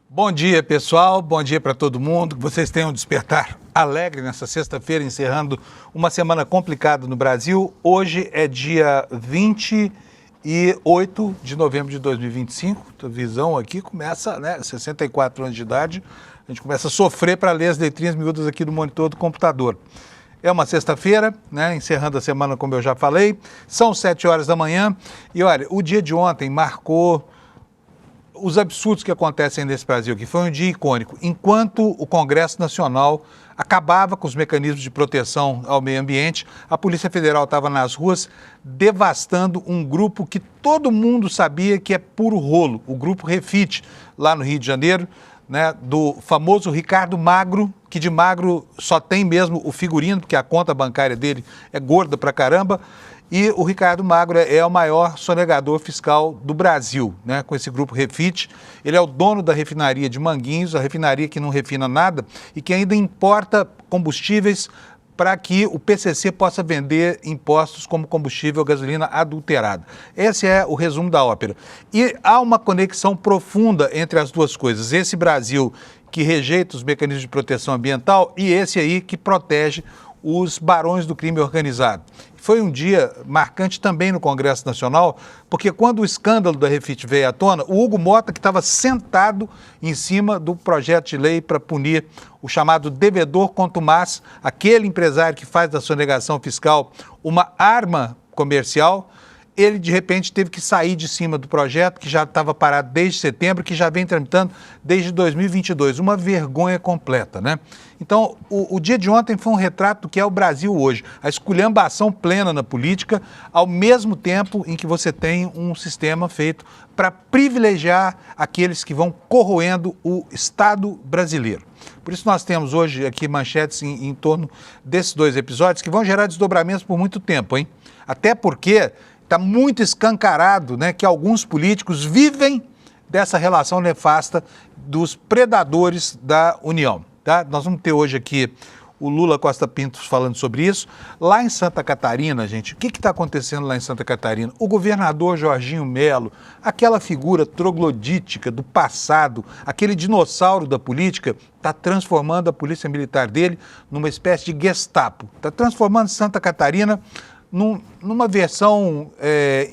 Bom dia, pessoal. Bom dia para todo mundo. Que vocês tenham um despertar alegre nessa sexta-feira, encerrando uma semana complicada no Brasil. Hoje é dia 28 de novembro de 2025. A visão aqui começa, 64 anos de idade. A gente começa a sofrer para ler as letrinhas miúdas aqui do monitor do computador. É uma sexta-feira, encerrando a semana, como eu já falei. São 7 horas da manhã. E olha, o dia de ontem marcou os absurdos que acontecem nesse Brasil, que foi um dia icônico. Enquanto o Congresso Nacional acabava com os mecanismos de proteção ao meio ambiente, a Polícia Federal estava nas ruas devastando um grupo que todo mundo sabia que é puro rolo, o Grupo Refit, lá no Rio de Janeiro, do famoso Ricardo Magro, que de magro só tem mesmo o figurino, porque a conta bancária dele é gorda pra caramba. E o Ricardo Magro é o maior sonegador fiscal do Brasil, com esse grupo Refit. Ele é o dono da refinaria de Manguinhos, a refinaria que não refina nada e que ainda importa combustíveis para que o PCC possa vender impostos como combustível gasolina adulterada. Esse é o resumo da ópera. E há uma conexão profunda entre as duas coisas. Esse Brasil que rejeita os mecanismos de proteção ambiental e esse aí que protege os barões do crime organizado. Foi um dia marcante também no Congresso Nacional, porque quando o escândalo da Refit veio à tona, o Hugo Mota, que estava sentado em cima do projeto de lei para punir o chamado devedor contumaz, aquele empresário que faz da sonegação fiscal uma arma comercial, ele de repente teve que sair de cima do projeto, que já estava parado desde setembro, que já vem tramitando desde 2022. Uma vergonha completa, Então, o dia de ontem foi um retrato do que é o Brasil hoje. A esculhambação plena na política, ao mesmo tempo em que você tem um sistema feito para privilegiar aqueles que vão corroendo o Estado brasileiro. Por isso nós temos hoje aqui manchetes em torno desses dois episódios que vão gerar desdobramentos por muito tempo, hein? Até porque está muito escancarado, que alguns políticos vivem dessa relação nefasta dos predadores da União. Nós vamos ter hoje aqui o Lula Costa Pinto falando sobre isso. Lá em Santa Catarina, gente, o que está acontecendo lá em Santa Catarina? O governador Jorginho Melo, aquela figura troglodítica do passado, aquele dinossauro da política, está transformando a polícia militar dele numa espécie de Gestapo. Está transformando Santa Catarina numa versão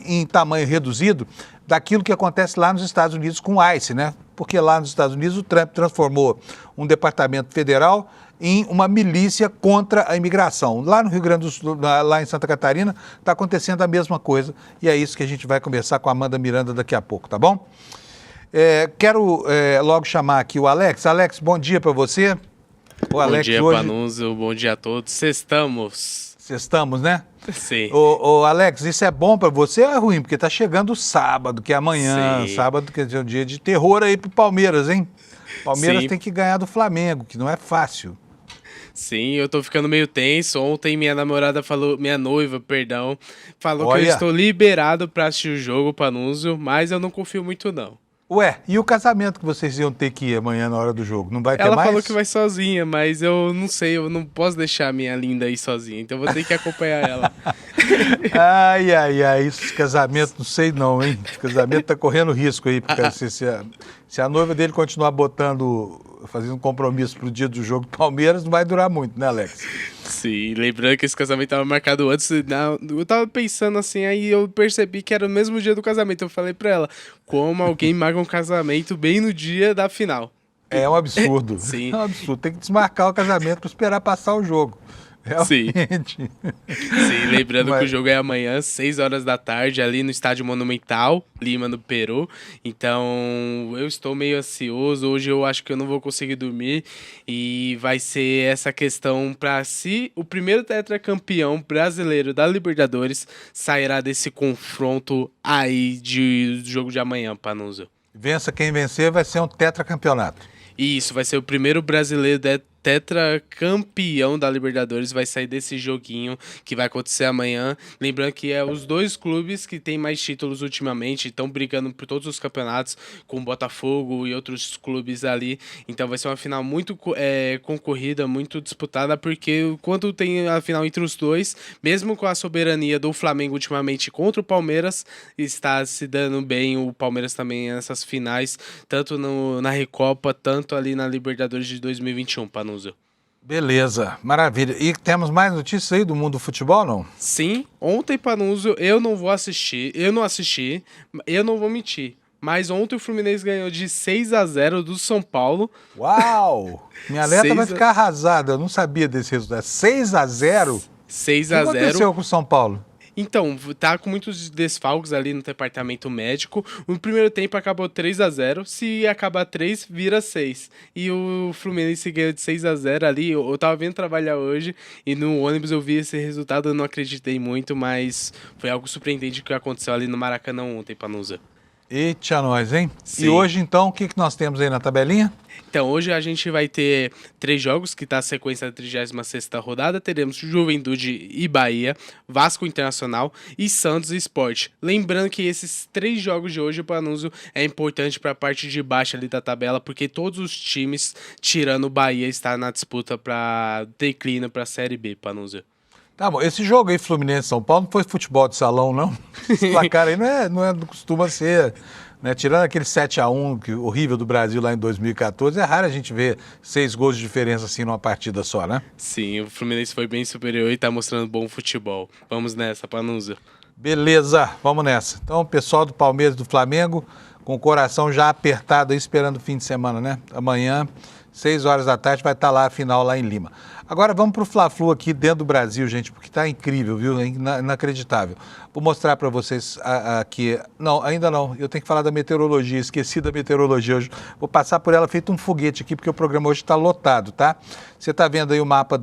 em tamanho reduzido daquilo que acontece lá nos Estados Unidos com o ICE, Porque lá nos Estados Unidos o Trump transformou um departamento federal em uma milícia contra a imigração. Lá no Rio Grande do Sul, lá em Santa Catarina, está acontecendo a mesma coisa e é isso que a gente vai conversar com a Amanda Miranda daqui a pouco, tá bom? Quero logo chamar aqui o Alex. Alex, bom dia para você. Bom dia, Panunzio, bom dia a todos. Sextamos, Sim. Ô, Alex, isso é bom para você ou é ruim? Porque tá chegando o sábado, que é amanhã. Sim. Sábado, que é um dia de terror aí pro Palmeiras, hein? Palmeiras tem que ganhar do Flamengo, que não é fácil. Sim, eu tô ficando meio tenso. Ontem minha noiva, falou que eu estou liberado para assistir o jogo, Panunzio, mas eu não confio muito não. Ué, e o casamento que vocês iam ter que ir amanhã na hora do jogo? Não vai ter mais? Ela falou que vai sozinha, mas eu não sei, eu não posso deixar a minha linda aí sozinha, então eu vou ter que acompanhar ela. Ai, esse casamento, não sei não, hein? Esse casamento tá correndo risco aí, porque se a noiva dele continuar fazendo compromisso pro dia do jogo do Palmeiras, não vai durar muito, né, Alex? Sim, lembrando que esse casamento estava marcado antes, eu tava pensando assim, aí eu percebi que era o mesmo dia do casamento, eu falei pra ela, como alguém marca um casamento bem no dia da final? É um absurdo. Sim. É um absurdo, tem que desmarcar o casamento para esperar passar o jogo. Realmente. Sim, lembrando que o jogo é amanhã, 6 horas da tarde, ali no Estádio Monumental, Lima, no Peru. Então, eu estou meio ansioso. Hoje eu acho que eu não vou conseguir dormir. E vai ser essa questão para se o primeiro tetracampeão brasileiro da Libertadores sairá desse confronto aí do jogo de amanhã, Panunzio. Vença quem vencer, vai ser um tetracampeonato. Isso, vai ser o primeiro brasileiro tetracampeão da Libertadores vai sair desse joguinho que vai acontecer amanhã. Lembrando que é os dois clubes que têm mais títulos ultimamente, estão brigando por todos os campeonatos, com o Botafogo e outros clubes ali. Então vai ser uma final muito concorrida, muito disputada, porque quando tem a final entre os dois, mesmo com a soberania do Flamengo ultimamente contra o Palmeiras, está se dando bem o Palmeiras também nessas finais, tanto na Recopa, tanto ali na Libertadores de 2021, Panuso. Beleza, maravilha. E temos mais notícias aí do mundo do futebol, não? Sim, ontem, Panuso, eu não assisti, eu não vou mentir. Mas ontem o Fluminense ganhou de 6-0 do São Paulo. Uau! Minha letra vai ficar arrasada, eu não sabia desse resultado. 6-0? 6-0. O que aconteceu com o São Paulo? Então, tá com muitos desfalques ali no departamento médico. O primeiro tempo acabou 3-0. Se acabar 3, vira 6. E o Fluminense ganhou de 6-0 ali. Eu tava vendo trabalhar hoje e no ônibus eu vi esse resultado. Eu não acreditei muito, mas foi algo surpreendente que aconteceu ali no Maracanã ontem, Panusa. Eita, nós, hein? Sim. E hoje, então, o que nós temos aí na tabelinha? Então, hoje a gente vai ter 3 jogos, que tá a sequência da 36ª rodada. Teremos Juventude e Bahia, Vasco Internacional e Santos e Sport. Lembrando que esses 3 jogos de hoje, o Panuso, é importante para a parte de baixo ali da tabela, porque todos os times, tirando o Bahia, está na disputa para declínio para a Série B, Panuso. Tá bom, esse jogo aí, Fluminense-São Paulo, não foi futebol de salão, não? Esse placar aí não costuma ser, né? Tirando aquele 7-1 horrível do Brasil lá em 2014, é raro a gente ver 6 gols de diferença assim numa partida só, né? Sim, o Fluminense foi bem superior e tá mostrando bom futebol. Vamos nessa, Panusa. Beleza, vamos nessa. Então, o pessoal do Palmeiras e do Flamengo, com o coração já apertado aí, esperando o fim de semana, né? Amanhã, 6 horas da tarde, vai estar lá a final lá em Lima. Agora vamos para o Fla-Flu aqui dentro do Brasil, gente, porque está incrível, viu? É inacreditável. Vou mostrar para vocês aqui. Não, ainda não. Eu tenho que falar da meteorologia. Esqueci da meteorologia hoje. Vou passar por ela feito um foguete aqui, porque o programa hoje está lotado, tá? Você está vendo aí o mapa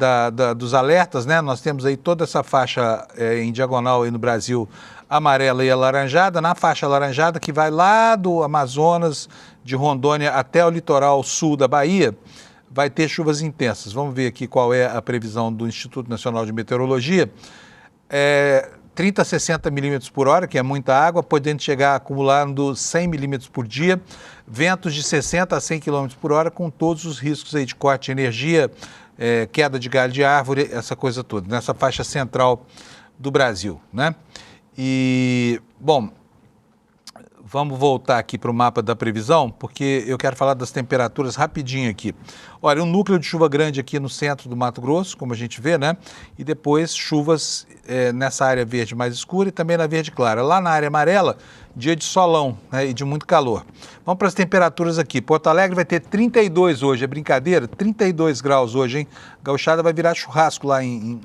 dos alertas, né? Nós temos aí toda essa faixa em diagonal aí no Brasil, amarela e alaranjada. Na faixa alaranjada, que vai lá do Amazonas, de Rondônia até o litoral sul da Bahia, vai ter chuvas intensas. Vamos ver aqui qual é a previsão do Instituto Nacional de Meteorologia. 30 a 60 milímetros por hora, que é muita água, podendo chegar acumulando 100 milímetros por dia, ventos de 60 a 100 quilômetros por hora, com todos os riscos aí de corte de energia, queda de galho de árvore, essa coisa toda, nessa faixa central do Brasil, né? E, bom, vamos voltar aqui para o mapa da previsão, porque eu quero falar das temperaturas rapidinho aqui. Olha, um núcleo de chuva grande aqui no centro do Mato Grosso, como a gente vê, né? E depois chuvas nessa área verde mais escura e também na verde clara. Lá na área amarela, dia de solão, né? E de muito calor. Vamos para as temperaturas aqui. Porto Alegre vai ter 32 hoje, é brincadeira? 32 graus hoje, hein? Gauchada vai virar churrasco lá em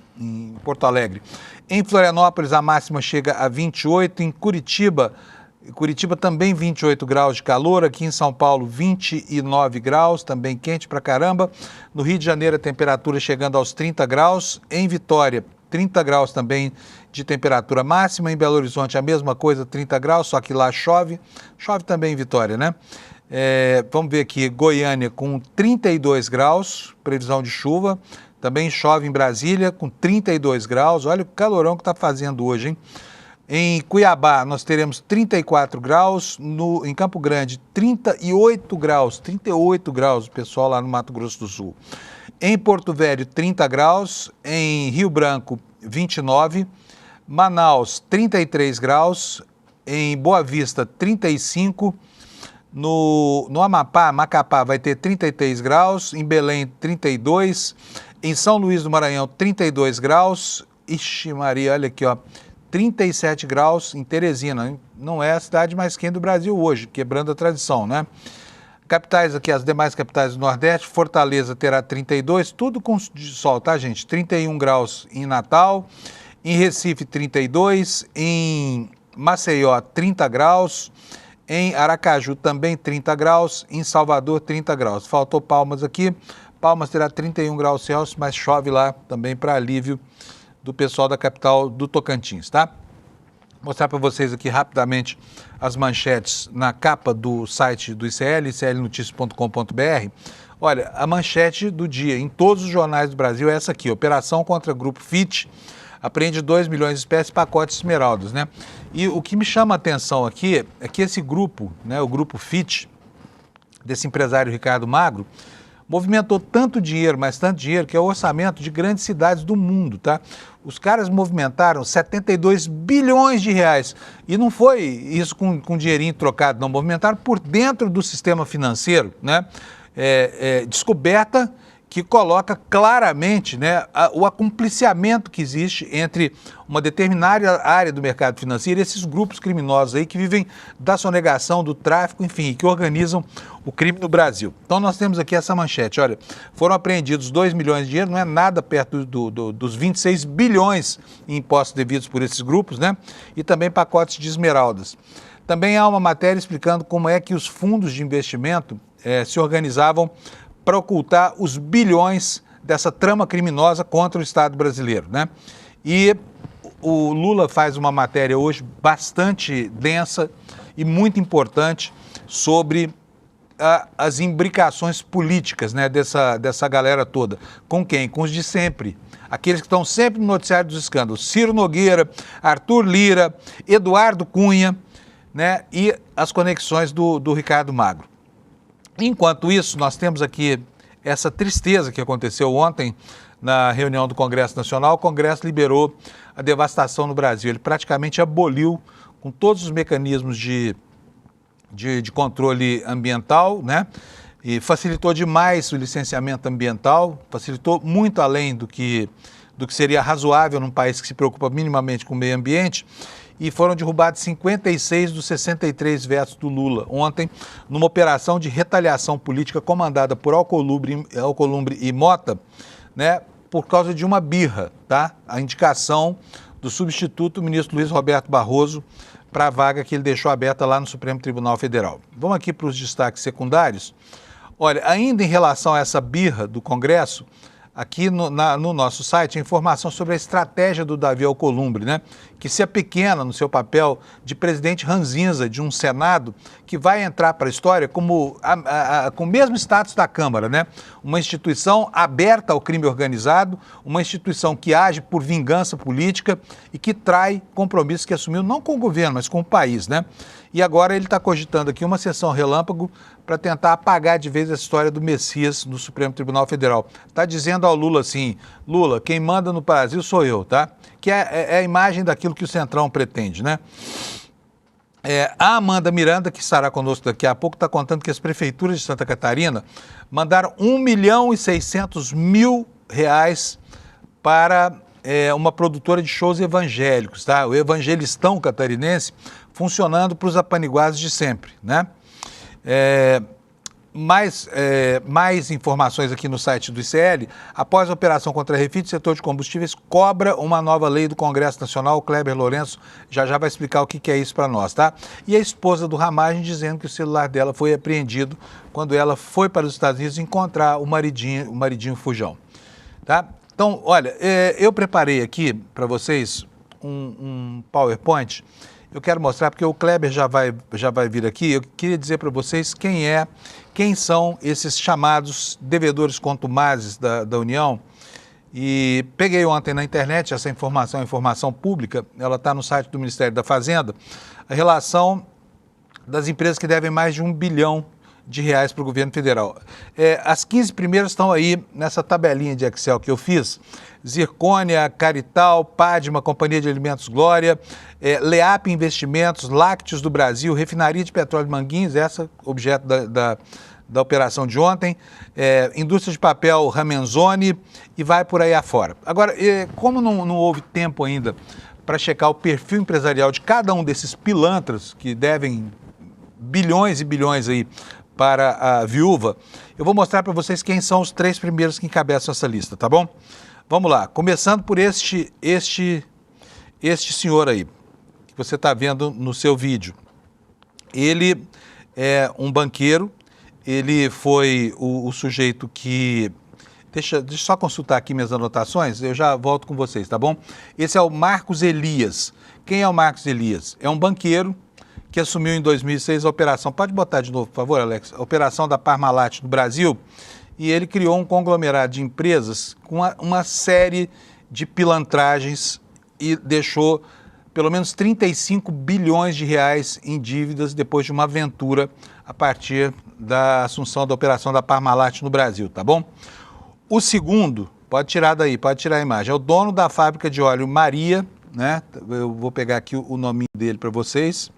Porto Alegre. Em Florianópolis, a máxima chega a 28. Em Curitiba também 28 graus de calor, aqui em São Paulo 29 graus, também quente pra caramba. No Rio de Janeiro a temperatura chegando aos 30 graus, em Vitória 30 graus também de temperatura máxima, em Belo Horizonte a mesma coisa, 30 graus, só que lá chove também em Vitória, né? Vamos ver aqui, Goiânia com 32 graus, previsão de chuva, também chove em Brasília com 32 graus, olha o calorão que tá fazendo hoje, hein? Em Cuiabá, nós teremos 34 graus, em Campo Grande, 38 graus, o pessoal lá no Mato Grosso do Sul. Em Porto Velho, 30 graus, em Rio Branco, 29, Manaus, 33 graus, em Boa Vista, 35, no Macapá vai ter 33 graus, em Belém, 32, em São Luís do Maranhão, 32 graus, ixi Maria, olha aqui, ó, 37 graus em Teresina, não é a cidade mais quente do Brasil hoje, quebrando a tradição, né? Capitais aqui, as demais capitais do Nordeste, Fortaleza terá 32, tudo com sol, tá, gente? 31 graus em Natal, em Recife 32, em Maceió 30 graus, em Aracaju também 30 graus, em Salvador 30 graus. Faltou Palmas aqui, Palmas terá 31 graus Celsius, mas chove lá também para alívio do pessoal da capital do Tocantins, tá? mostrar para vocês aqui rapidamente as manchetes na capa do site do ICL, iclnoticias.com.br. Olha, a manchete do dia em todos os jornais do Brasil é essa aqui: operação contra Grupo FIT, apreende 2 milhões de espécies, pacotes esmeraldas, né? E o que me chama a atenção aqui é que esse grupo, né, o Grupo FIT, desse empresário Ricardo Magro, movimentou tanto dinheiro, mas tanto dinheiro, que é o orçamento de grandes cidades do mundo, tá? Os caras movimentaram 72 bilhões de reais. E não foi isso com dinheirinho trocado, não. Movimentaram por dentro do sistema financeiro, né? Descoberta que coloca claramente, né, o acompliciamento que existe entre uma determinada área do mercado financeiro e esses grupos criminosos aí que vivem da sonegação, do tráfico, enfim, que organizam o crime no Brasil. Então nós temos aqui essa manchete: olha, foram apreendidos 2 milhões de dinheiro, não é nada perto dos 26 bilhões em impostos devidos por esses grupos, né? E também pacotes de esmeraldas. Também há uma matéria explicando como é que os fundos de investimento se organizavam para ocultar os bilhões dessa trama criminosa contra o Estado brasileiro, né? E o Lula faz uma matéria hoje bastante densa e muito importante sobre as imbricações políticas, né, dessa galera toda. Com quem? Com os de sempre. Aqueles que estão sempre no noticiário dos escândalos. Ciro Nogueira, Arthur Lira, Eduardo Cunha, né, e as conexões do Ricardo Magro. Enquanto isso, nós temos aqui essa tristeza que aconteceu ontem na reunião do Congresso Nacional. O Congresso liberou a devastação no Brasil. Ele praticamente aboliu, com todos os mecanismos de controle ambiental, né? E facilitou demais o licenciamento ambiental, facilitou muito além do que seria razoável num país que se preocupa minimamente com o meio ambiente. E foram derrubados 56 dos 63 vetos do Lula ontem, numa operação de retaliação política comandada por Alcolumbre e Mota, né, por causa de uma birra, tá? A indicação do substituto ministro Luiz Roberto Barroso para a vaga que ele deixou aberta lá no Supremo Tribunal Federal. Vamos aqui para os destaques secundários. Olha, ainda em relação a essa birra do Congresso, aqui no nosso site, a informação sobre a estratégia do Davi Alcolumbre, né? Que se apequena no seu papel de presidente ranzinza de um Senado que vai entrar para a história como com o mesmo status da Câmara, né? Uma instituição aberta ao crime organizado, uma instituição que age por vingança política e que trai compromissos que assumiu não com o governo, mas com o país, né? E agora ele está cogitando aqui uma sessão relâmpago para tentar apagar de vez a história do Messias no Supremo Tribunal Federal. Está dizendo ao Lula assim: Lula, quem manda no Brasil sou eu, tá? Que é a imagem daquilo que o Centrão pretende, né? A Amanda Miranda, que estará conosco daqui a pouco, está contando que as prefeituras de Santa Catarina mandaram R$1.600.000 para uma produtora de shows evangélicos, tá? O Evangelistão Catarinense, funcionando para os apaniguados de sempre, né? Mais informações aqui no site do ICL. Após a operação contra a Refit, o setor de combustíveis cobra uma nova lei do Congresso Nacional. O Kleber Lourenço já vai explicar o que é isso para nós, tá? E a esposa do Ramagem dizendo que o celular dela foi apreendido quando ela foi para os Estados Unidos encontrar o maridinho fujão, tá? Então, olha, eu preparei aqui para vocês um PowerPoint. Eu quero mostrar, porque o Kleber já vai vir aqui. Eu queria dizer para vocês quem são esses chamados devedores contumazes da União. E peguei ontem na internet essa informação, a informação pública, ela está no site do Ministério da Fazenda, a relação das empresas que devem mais de R$1 bilhão para o governo federal. As 15 primeiras estão aí nessa tabelinha de Excel que eu fiz: Zircônia, Carital, Padma, Companhia de Alimentos Glória, Leap Investimentos, Lácteos do Brasil, Refinaria de Petróleo de Manguinhos, essa objeto da operação de ontem, Indústria de Papel Ramenzoni, e vai por aí afora. Agora, como não houve tempo ainda para checar o perfil empresarial de cada um desses pilantras que devem bilhões e bilhões aí para a viúva, eu vou mostrar para vocês quem são os 3 primeiros que encabeçam essa lista, tá bom? Vamos lá, começando por este senhor aí, que você está vendo no seu vídeo. Ele é um banqueiro, ele foi o sujeito que Deixa eu só consultar aqui minhas anotações, eu já volto com vocês, tá bom? Esse é o Marcos Elias. Quem é o Marcos Elias? É um banqueiro que assumiu em 2006 a operação, pode botar de novo, por favor, Alex, a operação da Parmalat no Brasil, e ele criou um conglomerado de empresas com uma série de pilantragens e deixou pelo menos 35 bilhões de reais em dívidas depois de uma aventura a partir da assunção da operação da Parmalat no Brasil, tá bom? O segundo, pode tirar daí, pode tirar a imagem, é o dono da fábrica de óleo Maria, né? Eu vou pegar aqui o nominho dele para vocês.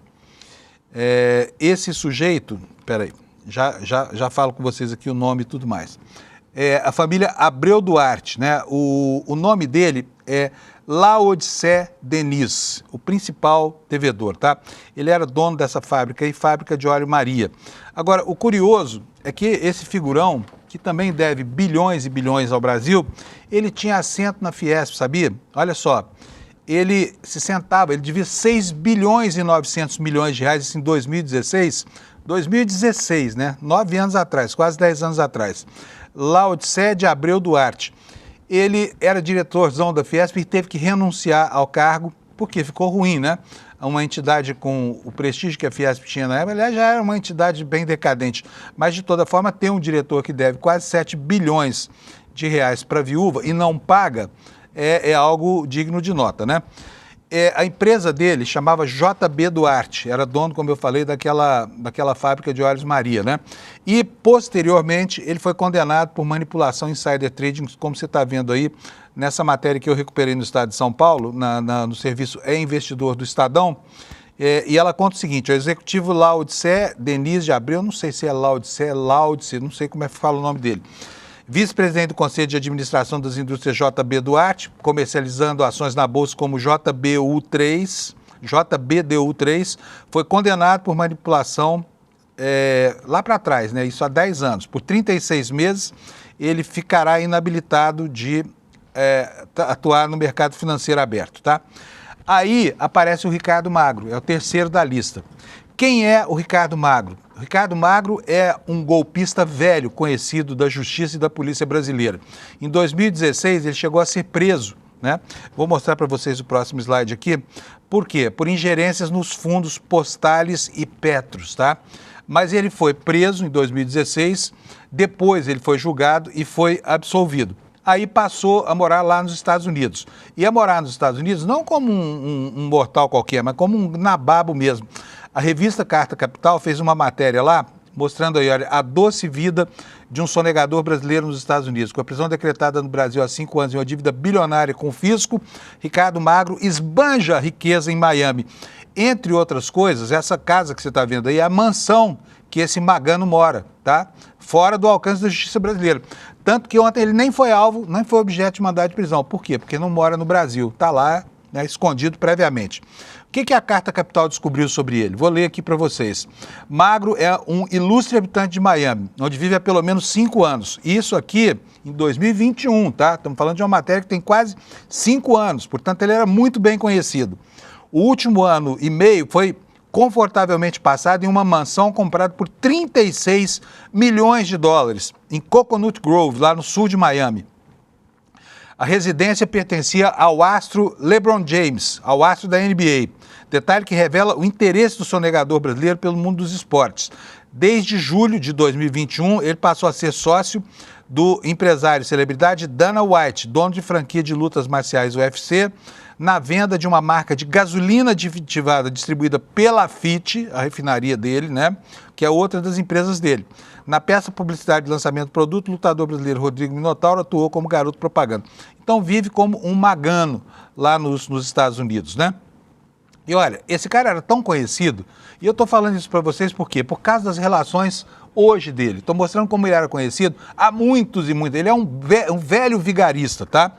Esse sujeito, peraí, já falo com vocês aqui o nome e tudo mais. A família Abreu Duarte, né? O nome dele é Laodicé Denis, o principal devedor, tá? Ele era dono dessa fábrica fábrica de óleo Maria. Agora, o curioso é que esse figurão, que também deve bilhões e bilhões ao Brasil, ele tinha assento na Fiesp, sabia? Olha só, ele devia 6 bilhões e 900 milhões de reais, isso em 2016, né? 9 anos atrás, quase 10 anos atrás. Laodicé de Abreu Duarte. Ele era diretorzão da Fiesp e teve que renunciar ao cargo, porque ficou ruim, né? Uma entidade com o prestígio que a Fiesp tinha na época, aliás, já era uma entidade bem decadente, mas de toda forma tem um diretor que deve quase 7 bilhões de reais para a viúva e não paga, é algo digno de nota, né? A empresa dele chamava JB Duarte, era dono, como eu falei, daquela fábrica de óleos Maria, né? E, posteriormente, ele foi condenado por manipulação insider trading, como você está vendo aí, nessa matéria que eu recuperei no estado de São Paulo, no serviço É Investidor do Estadão, e ela conta o seguinte: o executivo Laodicé Denis de Abreu, não sei se é Laodicé, não sei como é que fala o nome dele, vice-presidente do Conselho de Administração das Indústrias JB Duarte, comercializando ações na Bolsa como JBDU3, foi condenado por manipulação lá para trás, né? Isso há 10 anos. Por 36 meses, ele ficará inabilitado de atuar no mercado financeiro aberto, tá? Aí aparece o Ricardo Magro, é o terceiro da lista. Quem é o Ricardo Magro? O Ricardo Magro é um golpista velho, conhecido da Justiça e da Polícia Brasileira. Em 2016, ele chegou a ser preso, né? Vou mostrar para vocês o próximo slide aqui. Por quê? Por ingerências nos fundos Postales e Petros, tá? Mas ele foi preso em 2016, depois ele foi julgado e foi absolvido. Aí passou a morar lá nos Estados Unidos. E a morar nos Estados Unidos não como um mortal qualquer, mas como um nababo mesmo. A revista Carta Capital fez uma matéria lá, mostrando aí, olha, a doce vida de um sonegador brasileiro nos Estados Unidos. Com a prisão decretada no Brasil há 5 anos e uma dívida bilionária com o fisco, Ricardo Magro esbanja a riqueza em Miami. Entre outras coisas, essa casa que você está vendo aí é a mansão que esse Magano mora, tá? Fora do alcance da justiça brasileira. Tanto que ontem ele nem foi alvo, nem foi objeto de mandado de prisão. Por quê? Porque não mora no Brasil, está lá, né, escondido previamente. O que a Carta Capital descobriu sobre ele? Vou ler aqui para vocês. Magro é um ilustre habitante de Miami, onde vive há pelo menos 5 anos. Isso aqui em 2021, tá? Estamos falando de uma matéria que tem quase 5 anos, portanto ele era muito bem conhecido. O último ano e meio foi confortavelmente passado em uma mansão comprada por 36 milhões de dólares em Coconut Grove, lá no sul de Miami. A residência pertencia ao astro LeBron James, ao astro da NBA. Detalhe que revela o interesse do sonegador brasileiro pelo mundo dos esportes. Desde julho de 2021, ele passou a ser sócio do empresário e celebridade Dana White, dono de franquia de lutas marciais UFC, na venda de uma marca de gasolina aditivada distribuída pela FIT, a refinaria dele, né, que é outra das empresas dele. Na peça publicidade de lançamento do produto, o lutador brasileiro Rodrigo Minotauro atuou como garoto propaganda. Então vive como um magano lá nos Estados Unidos, né? E olha, esse cara era tão conhecido, e eu estou falando isso para vocês por quê? Por causa das relações hoje dele. Estou mostrando como ele era conhecido há muitos e muitos. Ele é um velho vigarista, tá?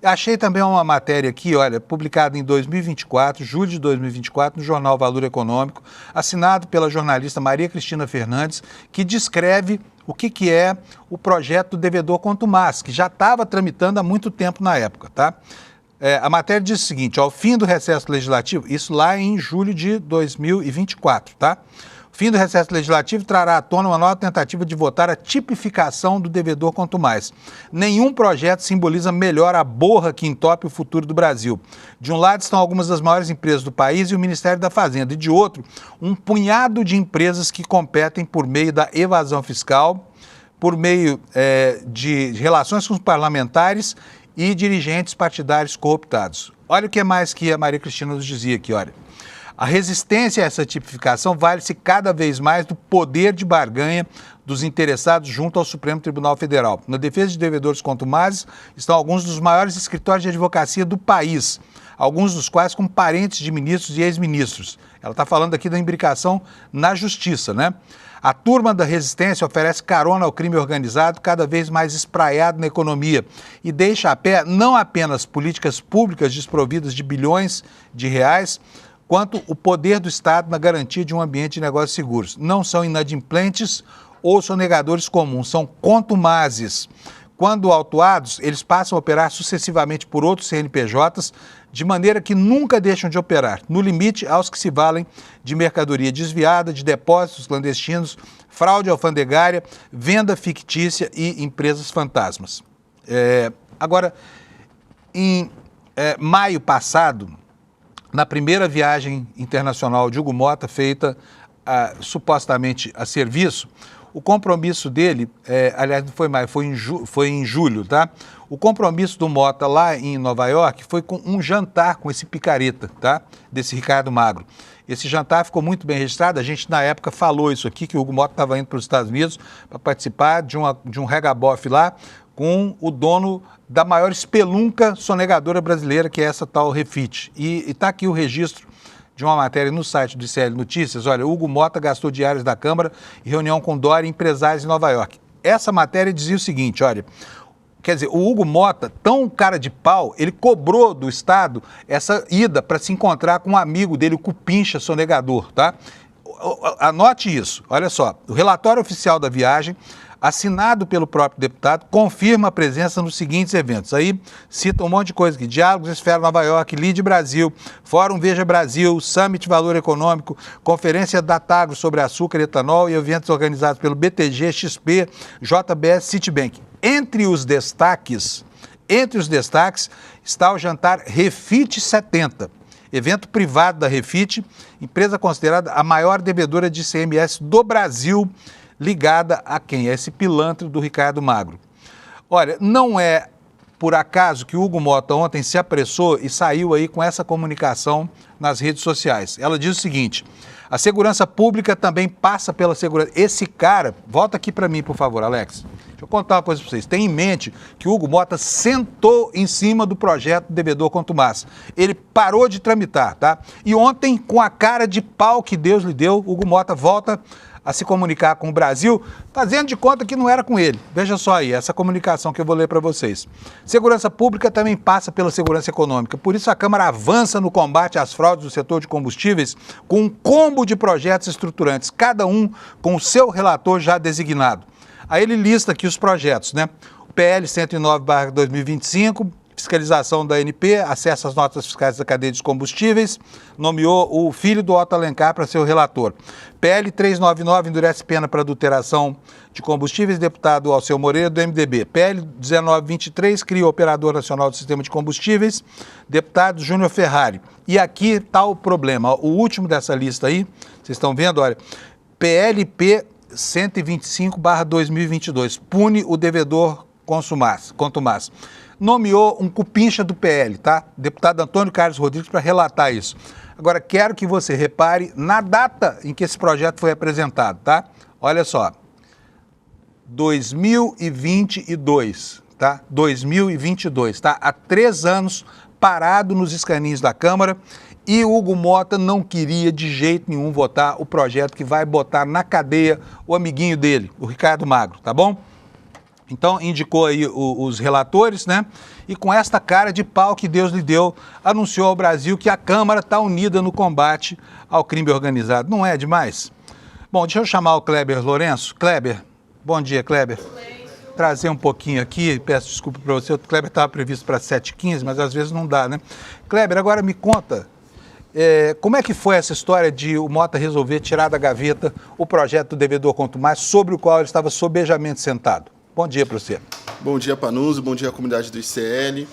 Achei também uma matéria aqui, olha, publicada em 2024, julho de 2024, no jornal Valor Econômico, assinado pela jornalista Maria Cristina Fernandes, que descreve o que é o projeto do devedor contumaz, que já estava tramitando há muito tempo na época, tá? A matéria diz o seguinte: ao fim do recesso legislativo, isso lá em julho de 2024, tá? O fim do recesso legislativo trará à tona uma nova tentativa de votar a tipificação do devedor quanto mais. Nenhum projeto simboliza melhor a borra que entope o futuro do Brasil. De um lado estão algumas das maiores empresas do país e o Ministério da Fazenda, e de outro, um punhado de empresas que competem por meio da evasão fiscal, por meio de relações com os parlamentares e dirigentes partidários cooptados. Olha o que mais que a Maria Cristina nos dizia aqui, olha. A resistência a essa tipificação vale-se cada vez mais do poder de barganha dos interessados junto ao Supremo Tribunal Federal. Na defesa de devedores contumazes estão alguns dos maiores escritórios de advocacia do país, alguns dos quais com parentes de ministros e ex-ministros. Ela está falando aqui da imbricação na justiça, né? A turma da resistência oferece carona ao crime organizado cada vez mais espraiado na economia e deixa a pé não apenas políticas públicas desprovidas de bilhões de reais, quanto o poder do Estado na garantia de um ambiente de negócios seguros. Não são inadimplentes ou sonegadores comuns, são contumazes. Quando autuados, eles passam a operar sucessivamente por outros CNPJs, de maneira que nunca deixam de operar, no limite aos que se valem de mercadoria desviada, de depósitos clandestinos, fraude alfandegária, venda fictícia e empresas fantasmas. Agora, em maio passado, na primeira viagem internacional de Hugo Motta, feita supostamente a serviço, o compromisso dele, aliás, não foi maio, foi em julho, tá? O compromisso do Motta lá em Nova York foi com um jantar com esse picareta, tá? Desse Ricardo Magro. Esse jantar ficou muito bem registrado, a gente na época falou isso aqui, que o Hugo Motta estava indo para os Estados Unidos para participar de um regabof lá com o dono da maior espelunca sonegadora brasileira, que é essa tal Refit. E está aqui o registro de uma matéria no site do ICL Notícias. Olha, Hugo Motta gastou diários da Câmara em reunião com Dória e empresários em Nova York. Essa matéria dizia o seguinte, olha, quer dizer, o Hugo Motta, tão cara de pau, ele cobrou do Estado essa ida para se encontrar com um amigo dele, o Cupincha sonegador, tá? Anote isso, olha só, o relatório oficial da viagem, assinado pelo próprio deputado, confirma a presença nos seguintes eventos. Aí cita um monte de coisa aqui: Diálogos Esfera Nova York, Lide Brasil, Fórum Veja Brasil, Summit Valor Econômico, Conferência da Tagro sobre açúcar e etanol e eventos organizados pelo BTG, XP, JBS, Citibank. Entre os destaques está o jantar Refit 70, evento privado da Refit, empresa considerada a maior devedora de ICMS do Brasil, ligada a quem? A esse pilantra do Ricardo Magro. Olha, não é por acaso que o Hugo Motta ontem se apressou e saiu aí com essa comunicação nas redes sociais. Ela diz o seguinte: a segurança pública também passa pela segurança. Esse cara, volta aqui para mim, por favor, Alex. Deixa eu contar uma coisa para vocês. Tenha em mente que o Hugo Motta sentou em cima do projeto Devedor Contumaz. Ele parou de tramitar, tá? E ontem, com a cara de pau que Deus lhe deu, o Hugo Motta volta a se comunicar com o Brasil, fazendo de conta que não era com ele. Veja só aí, essa comunicação que eu vou ler para vocês. Segurança pública também passa pela segurança econômica. Por isso a Câmara avança no combate às fraudes do setor de combustíveis com um combo de projetos estruturantes, cada um com o seu relator já designado. Aí ele lista aqui os projetos, né? O PL 109/2025, fiscalização da ANP, acesso às notas fiscais da cadeia dos combustíveis, nomeou o filho do Otto Alencar para ser o relator. PL 399 endurece pena para adulteração de combustíveis, deputado Alceu Moreira, do MDB. PL 1923 cria o Operador Nacional do Sistema de Combustíveis, deputado Júnior Ferrari. E aqui está o problema, o último dessa lista aí, vocês estão vendo, olha, PLP 125/2022, pune o devedor contumaz. Nomeou um cupincha do PL, tá? Deputado Antônio Carlos Rodrigues, para relatar isso. Agora, quero que você repare na data em que esse projeto foi apresentado, tá? Olha só, 2022, tá? 2022, tá? Há 3 anos parado nos escaninhos da Câmara e o Hugo Motta não queria de jeito nenhum votar o projeto que vai botar na cadeia o amiguinho dele, o Ricardo Magro, tá bom? Então, indicou aí os relatores, né? E com esta cara de pau que Deus lhe deu, anunciou ao Brasil que a Câmara está unida no combate ao crime organizado. Não é demais? Bom, deixa eu chamar o Kleber Lourenço. Kleber, bom dia, Kleber. Trazer um pouquinho aqui, peço desculpa para você, o Kleber estava previsto para 7h15, mas às vezes não dá, né? Kleber, agora me conta, Como é que foi essa história de o Mota resolver tirar da gaveta o projeto do devedor Contumaz, sobre o qual ele estava sobejamente sentado? Bom dia para você. Bom dia, Panunzio. Bom dia à comunidade do ICL.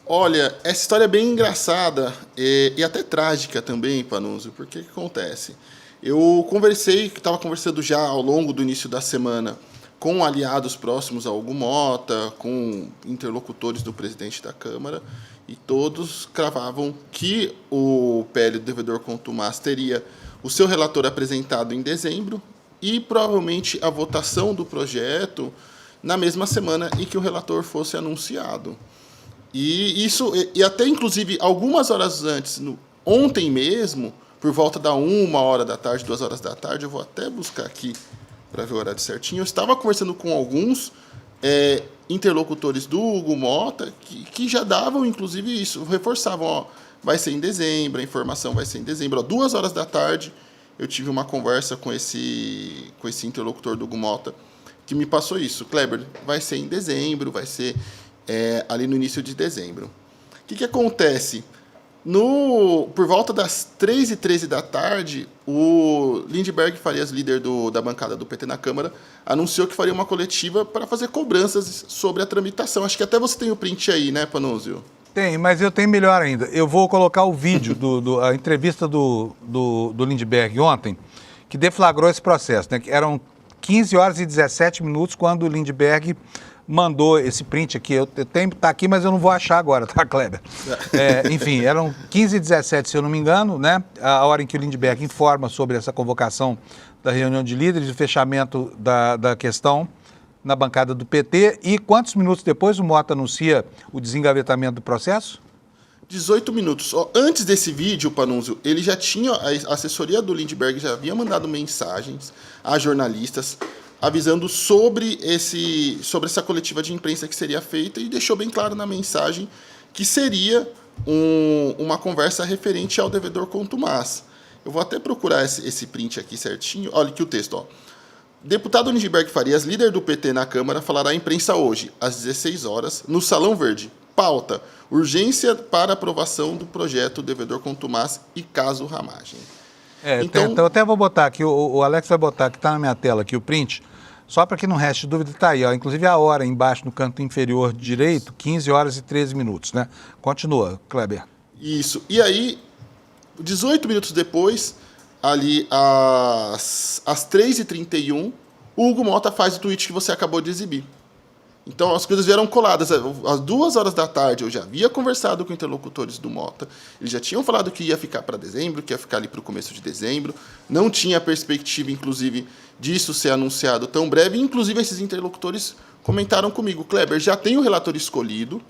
Olha, essa história é bem engraçada e até trágica também, Panunzio, porque o que acontece? Eu estava conversando já ao longo do início da semana com aliados próximos ao Hugo Mota, com interlocutores do presidente da Câmara, e todos cravavam que o PL do devedor Contumaz teria o seu relator apresentado em dezembro e provavelmente a votação do projeto na mesma semana em que o relator fosse anunciado. E até, inclusive, algumas horas antes, ontem mesmo, por volta da 1h da tarde, 2h da tarde, eu vou até buscar aqui para ver o horário certinho, eu estava conversando com alguns interlocutores do Hugo Mota que já davam, inclusive, isso, reforçavam, ó, vai ser em dezembro, a informação vai ser em dezembro. Ó, 2h da tarde, eu tive uma conversa com esse interlocutor do Hugo Mota, que me passou isso. Kleber, vai ser em dezembro, vai ser ali no início de dezembro. O que acontece? Por volta das 3h13 da tarde, o Lindbergh Farias, líder da bancada do PT na Câmara, anunciou que faria uma coletiva para fazer cobranças sobre a tramitação. Acho que até você tem o print aí, né, Panunzio? Tem, mas eu tenho melhor ainda. Eu vou colocar o vídeo a entrevista do Lindbergh ontem, que deflagrou esse processo, né? Eram 15h17 quando o Lindbergh mandou esse print aqui. Eu tenho que estar aqui, mas eu não vou achar agora, tá, Kleber? Enfim, eram 15h17, se eu não me engano, né? A hora em que o Lindbergh informa sobre essa convocação da reunião de líderes, o fechamento da questão na bancada do PT. E quantos minutos depois o Mota anuncia o desengavetamento do processo? 18 minutos. Antes desse vídeo, Panunzio, ele já tinha, a assessoria do Lindbergh já havia mandado mensagens a jornalistas avisando sobre essa coletiva de imprensa que seria feita e deixou bem claro na mensagem que seria uma conversa referente ao devedor Contumaz. Eu vou até procurar esse print aqui certinho. Olha aqui o texto. Ó. Deputado Lindbergh Farias, líder do PT na Câmara, falará à imprensa hoje, às 16h, no Salão Verde. Pauta: urgência para aprovação do projeto devedor Contumaz e caso Ramagem. Então eu até vou botar aqui, o Alex vai botar, que está na minha tela aqui, o print, só para que não reste dúvida, está aí, ó, inclusive a hora embaixo no canto inferior direito, 15h13, né? Continua, Kleber. Isso. E aí, 18 minutos depois, ali às 3h31, o Hugo Mota faz o tweet que você acabou de exibir. Então, as coisas vieram coladas. Às 2h da tarde, eu já havia conversado com interlocutores do Mota. Eles já tinham falado que ia ficar para dezembro, que ia ficar ali para o começo de dezembro. Não tinha perspectiva, inclusive, disso ser anunciado tão breve. Inclusive, esses interlocutores comentaram comigo: Kleber, já tem o relator escolhido.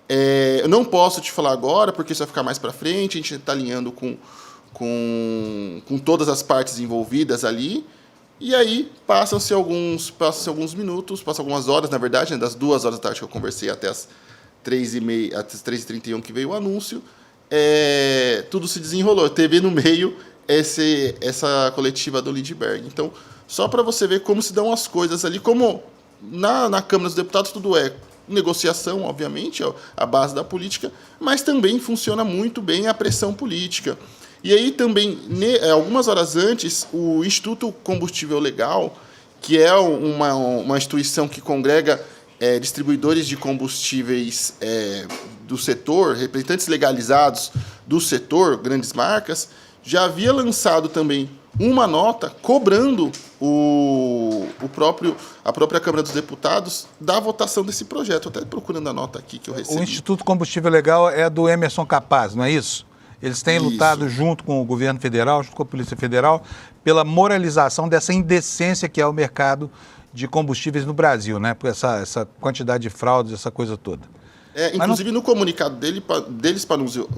Eu não posso te falar agora, porque isso vai ficar mais para frente. A gente está alinhando com todas as partes envolvidas ali. E aí, passam-se alguns minutos, passam algumas horas, na verdade, né, das 2h da tarde que eu conversei até as 3h30, até as 3h31 que veio o anúncio, tudo se desenrolou. Teve no meio essa coletiva do Lindbergh. Então, só para você ver como se dão as coisas ali, como na Câmara dos Deputados tudo é negociação, obviamente, é a base da política, mas também funciona muito bem a pressão política. E aí também, algumas horas antes, o Instituto Combustível Legal, que é uma instituição que congrega distribuidores de combustíveis do setor, representantes legalizados do setor, grandes marcas, já havia lançado também uma nota cobrando a própria Câmara dos Deputados da votação desse projeto. Até procurando a nota aqui que eu recebi. O Instituto Combustível Legal é do Emerson Capaz, não é isso? Eles têm lutado junto com o governo federal, junto com a Polícia Federal, pela moralização dessa indecência que é o mercado de combustíveis no Brasil, né? Por essa quantidade de fraudes, essa coisa toda. Inclusive, no comunicado deles, Panunzio,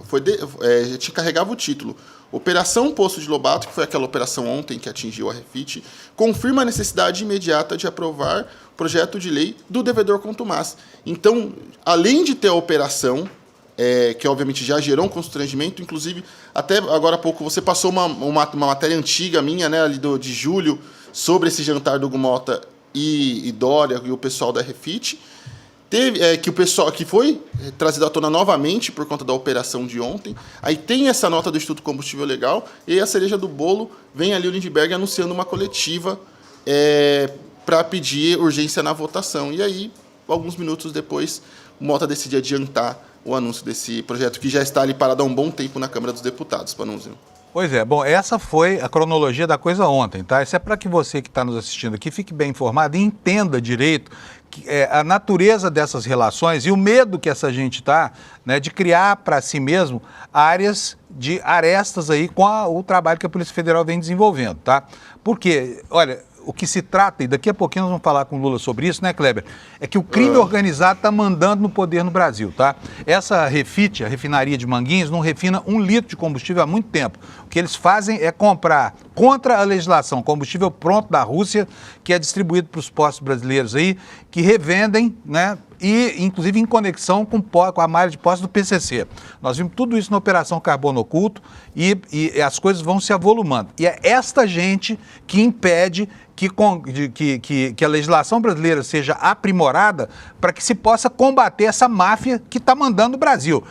te carregava o título: Operação Poço de Lobato, que foi aquela operação ontem que atingiu a Refit, confirma a necessidade imediata de aprovar o projeto de lei do devedor Contumaz. Então, além de ter a operação, que obviamente já gerou um constrangimento, inclusive, até agora há pouco você passou uma matéria antiga minha, né, ali de julho, sobre esse jantar do Hugo Mota e Dória e o pessoal da Refit. Teve, que o pessoal que foi trazido à tona novamente por conta da operação de ontem. Aí tem essa nota do Instituto Combustível Legal e a cereja do bolo vem ali o Lindbergh anunciando uma coletiva para pedir urgência na votação. E aí, alguns minutos depois, o Mota decide adiantar o anúncio desse projeto que já está ali parado há um bom tempo na Câmara dos Deputados, Panunzio. Pois é, bom, essa foi a cronologia da coisa ontem, tá? Isso é para que você que está nos assistindo aqui fique bem informado e entenda direito a natureza dessas relações e o medo que essa gente está, né, de criar para si mesmo áreas de arestas aí com o trabalho que a Polícia Federal vem desenvolvendo, tá? Porque, olha, o que se trata, e daqui a pouquinho nós vamos falar com o Lula sobre isso, né, Kleber? É que o crime organizado está mandando no poder no Brasil, tá? Essa Refit, a refinaria de Manguinhos, não refina 1 litro de combustível há muito tempo. O que eles fazem é comprar, contra a legislação, combustível pronto da Rússia, que é distribuído para os postos brasileiros aí, que revendem, né? E, inclusive, em conexão com a malha de postos do PCC. Nós vimos tudo isso na Operação Carbono Oculto e as coisas vão se avolumando. E é esta gente que impede que a legislação brasileira seja aprimorada para que se possa combater essa máfia que está mandando o Brasil.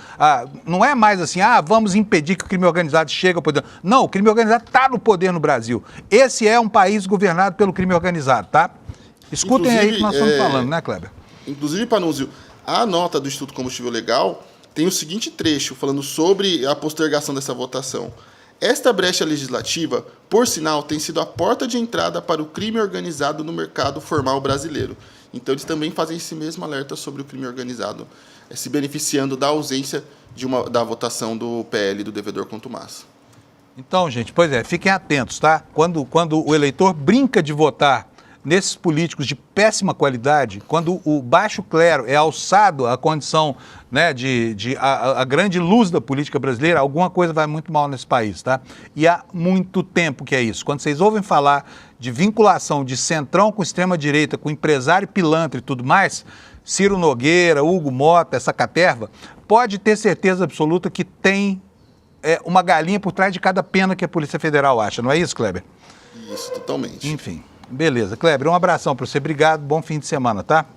Não é mais assim, vamos impedir que o crime organizado chegue ao poder. Não, o crime organizado está no poder no Brasil. Esse é um país governado pelo crime organizado, tá? Escutem inclusive, aí o que nós estamos falando, né, Kleber? Inclusive, Panunzio, a nota do Instituto Combustível Legal tem o seguinte trecho, falando sobre a postergação dessa votação. Esta brecha legislativa, por sinal, tem sido a porta de entrada para o crime organizado no mercado formal brasileiro. Então, eles também fazem esse mesmo alerta sobre o crime organizado, se beneficiando da ausência da votação do PL do devedor contumaz. Então, gente, pois é, fiquem atentos, tá? Quando o eleitor brinca de votar nesses políticos de péssima qualidade, quando o baixo clero é alçado à condição, né, a grande luz da política brasileira, alguma coisa vai muito mal nesse país, tá? E há muito tempo que é isso. Quando vocês ouvem falar de vinculação de centrão com extrema-direita, com empresário pilantra e tudo mais, Ciro Nogueira, Hugo Mota, essa caterva, pode ter certeza absoluta que tem uma galinha por trás de cada pena que a Polícia Federal acha, não é isso, Kleber? Isso, totalmente. Enfim. Beleza. Kleber, um abração para você. Obrigado, bom fim de semana, tá?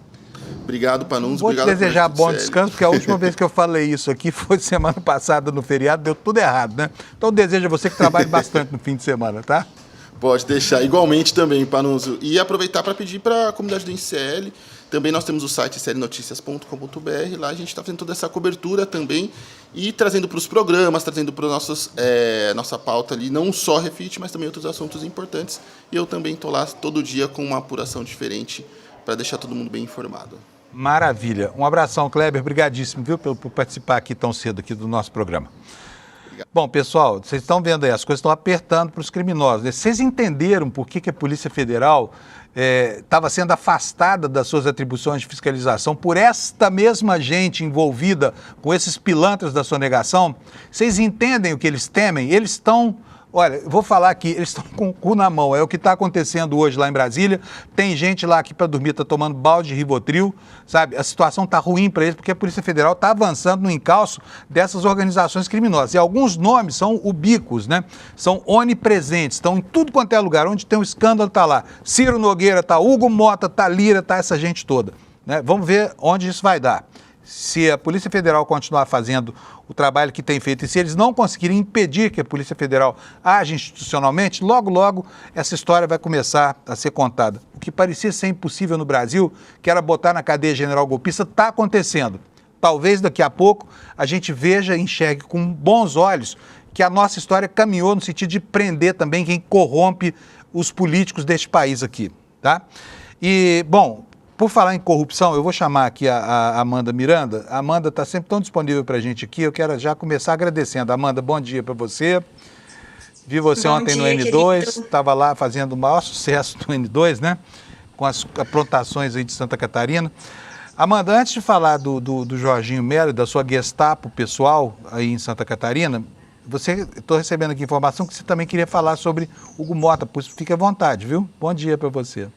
Obrigado, Panunzio. Vou te desejar bom descanso, porque a última vez que eu falei isso aqui foi semana passada no feriado, deu tudo errado, né? Então desejo a você que trabalhe bastante no fim de semana, tá? Pode deixar. Igualmente também, Panunzio. E aproveitar para pedir para a comunidade do ICL, também nós temos o site clnoticias.com.br, lá a gente está fazendo toda essa cobertura também e trazendo para os programas, trazendo para nossa pauta ali, não só Refit, mas também outros assuntos importantes. E eu também estou lá todo dia com uma apuração diferente para deixar todo mundo bem informado. Maravilha. Um abração, Kleber. Obrigadíssimo, viu, por participar aqui tão cedo aqui do nosso programa. Bom, pessoal, vocês estão vendo aí, as coisas estão apertando para os criminosos, né? Vocês entenderam por que a Polícia Federal estava sendo afastada das suas atribuições de fiscalização por esta mesma gente envolvida com esses pilantras da sonegação? Vocês entendem o que eles temem? Eles estão... Olha, eu vou falar aqui, eles estão com o cu na mão, é o que está acontecendo hoje lá em Brasília, tem gente lá aqui para dormir, está tomando balde de Rivotril, sabe? A situação está ruim para eles porque a Polícia Federal está avançando no encalço dessas organizações criminosas. E alguns nomes são ubíquos, né? São onipresentes, estão em tudo quanto é lugar, onde tem um escândalo está lá. Ciro Nogueira está, Hugo Mota está, Lira está, essa gente toda, né? Vamos ver onde isso vai dar. Se a Polícia Federal continuar fazendo o trabalho que tem feito e se eles não conseguirem impedir que a Polícia Federal age institucionalmente, logo, logo essa história vai começar a ser contada. O que parecia ser impossível no Brasil, que era botar na cadeia general golpista, está acontecendo. Talvez daqui a pouco a gente veja e enxergue com bons olhos que a nossa história caminhou no sentido de prender também quem corrompe os políticos deste país aqui, tá? E, bom... Por falar em corrupção, eu vou chamar aqui a Amanda Miranda. A Amanda está sempre tão disponível para a gente aqui. Eu quero já começar agradecendo. Amanda, bom dia para você. Vi você ontem no N2, estava lá fazendo o maior sucesso no N2, né? Com as aprontações aí de Santa Catarina. Amanda, antes de falar do Jorginho Melo, da sua Gestapo pessoal aí em Santa Catarina, estou recebendo aqui informação que você também queria falar sobre Hugo Mota, pois fique à vontade, viu? Bom dia para você.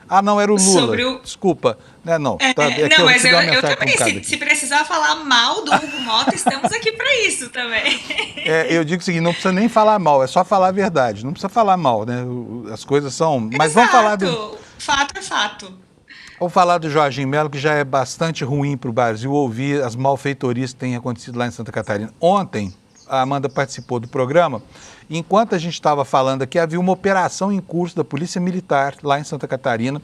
Ah, não, era o Lula. Desculpa. Não, não, mas eu também, se precisar falar mal do Hugo Mota, estamos aqui para isso também. Eu digo o seguinte, não precisa nem falar mal, é só falar a verdade. Não precisa falar mal, né? As coisas são... Mas Exato. Vamos falar do... Fato é fato. Vou falar do Jorginho Melo, que já é bastante ruim para o Brasil ouvir as malfeitorias que têm acontecido lá em Santa Catarina. Ontem, a Amanda participou do programa, e enquanto a gente estava falando aqui, havia uma operação em curso da Polícia Militar lá em Santa Catarina,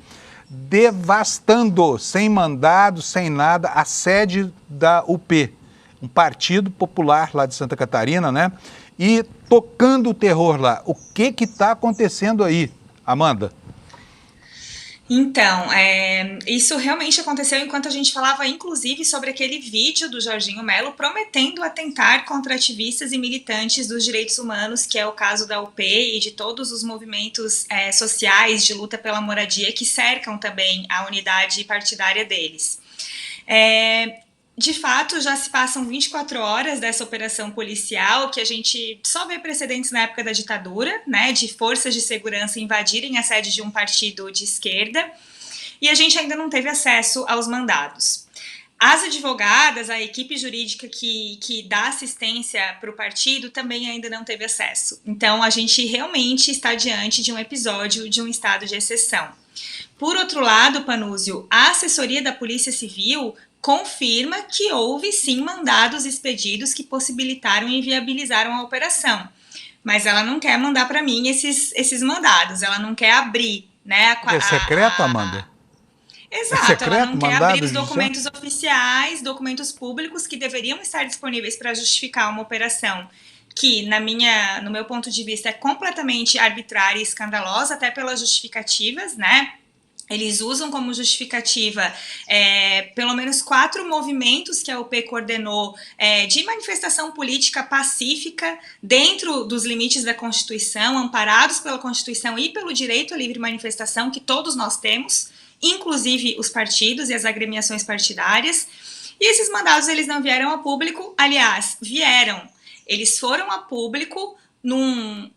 devastando, sem mandado, sem nada, a sede da UP, um partido popular lá de Santa Catarina, né? E tocando o terror lá. O que está acontecendo aí, Amanda? Então, isso realmente aconteceu enquanto a gente falava, inclusive, sobre aquele vídeo do Jorginho Melo prometendo atentar contra ativistas e militantes dos direitos humanos, que é o caso da UP e de todos os movimentos sociais de luta pela moradia que cercam também a unidade partidária deles. De fato, já se passam 24 horas dessa operação policial, que a gente só vê precedentes na época da ditadura, né, de forças de segurança invadirem a sede de um partido de esquerda, e a gente ainda não teve acesso aos mandados. As advogadas, a equipe jurídica que dá assistência para o partido também ainda não teve acesso. Então, a gente realmente está diante de um episódio de um estado de exceção. Por outro lado, Panúzio, a assessoria da Polícia Civil confirma que houve sim mandados expedidos que possibilitaram e inviabilizaram a operação. Mas ela não quer mandar para mim esses mandados, ela não quer abrir, né? É secreto, Amanda? Exato, secreto, ela não quer abrir os documentos oficiais, documentos públicos que deveriam estar disponíveis para justificar uma operação que, no meu ponto de vista, é completamente arbitrária e escandalosa, até pelas justificativas, né? Eles usam como justificativa pelo menos 4 movimentos que a UP coordenou de manifestação política pacífica dentro dos limites da Constituição, amparados pela Constituição e pelo direito à livre manifestação que todos nós temos, inclusive os partidos e as agremiações partidárias. E esses mandados eles não vieram a público, aliás, vieram. Eles foram a público num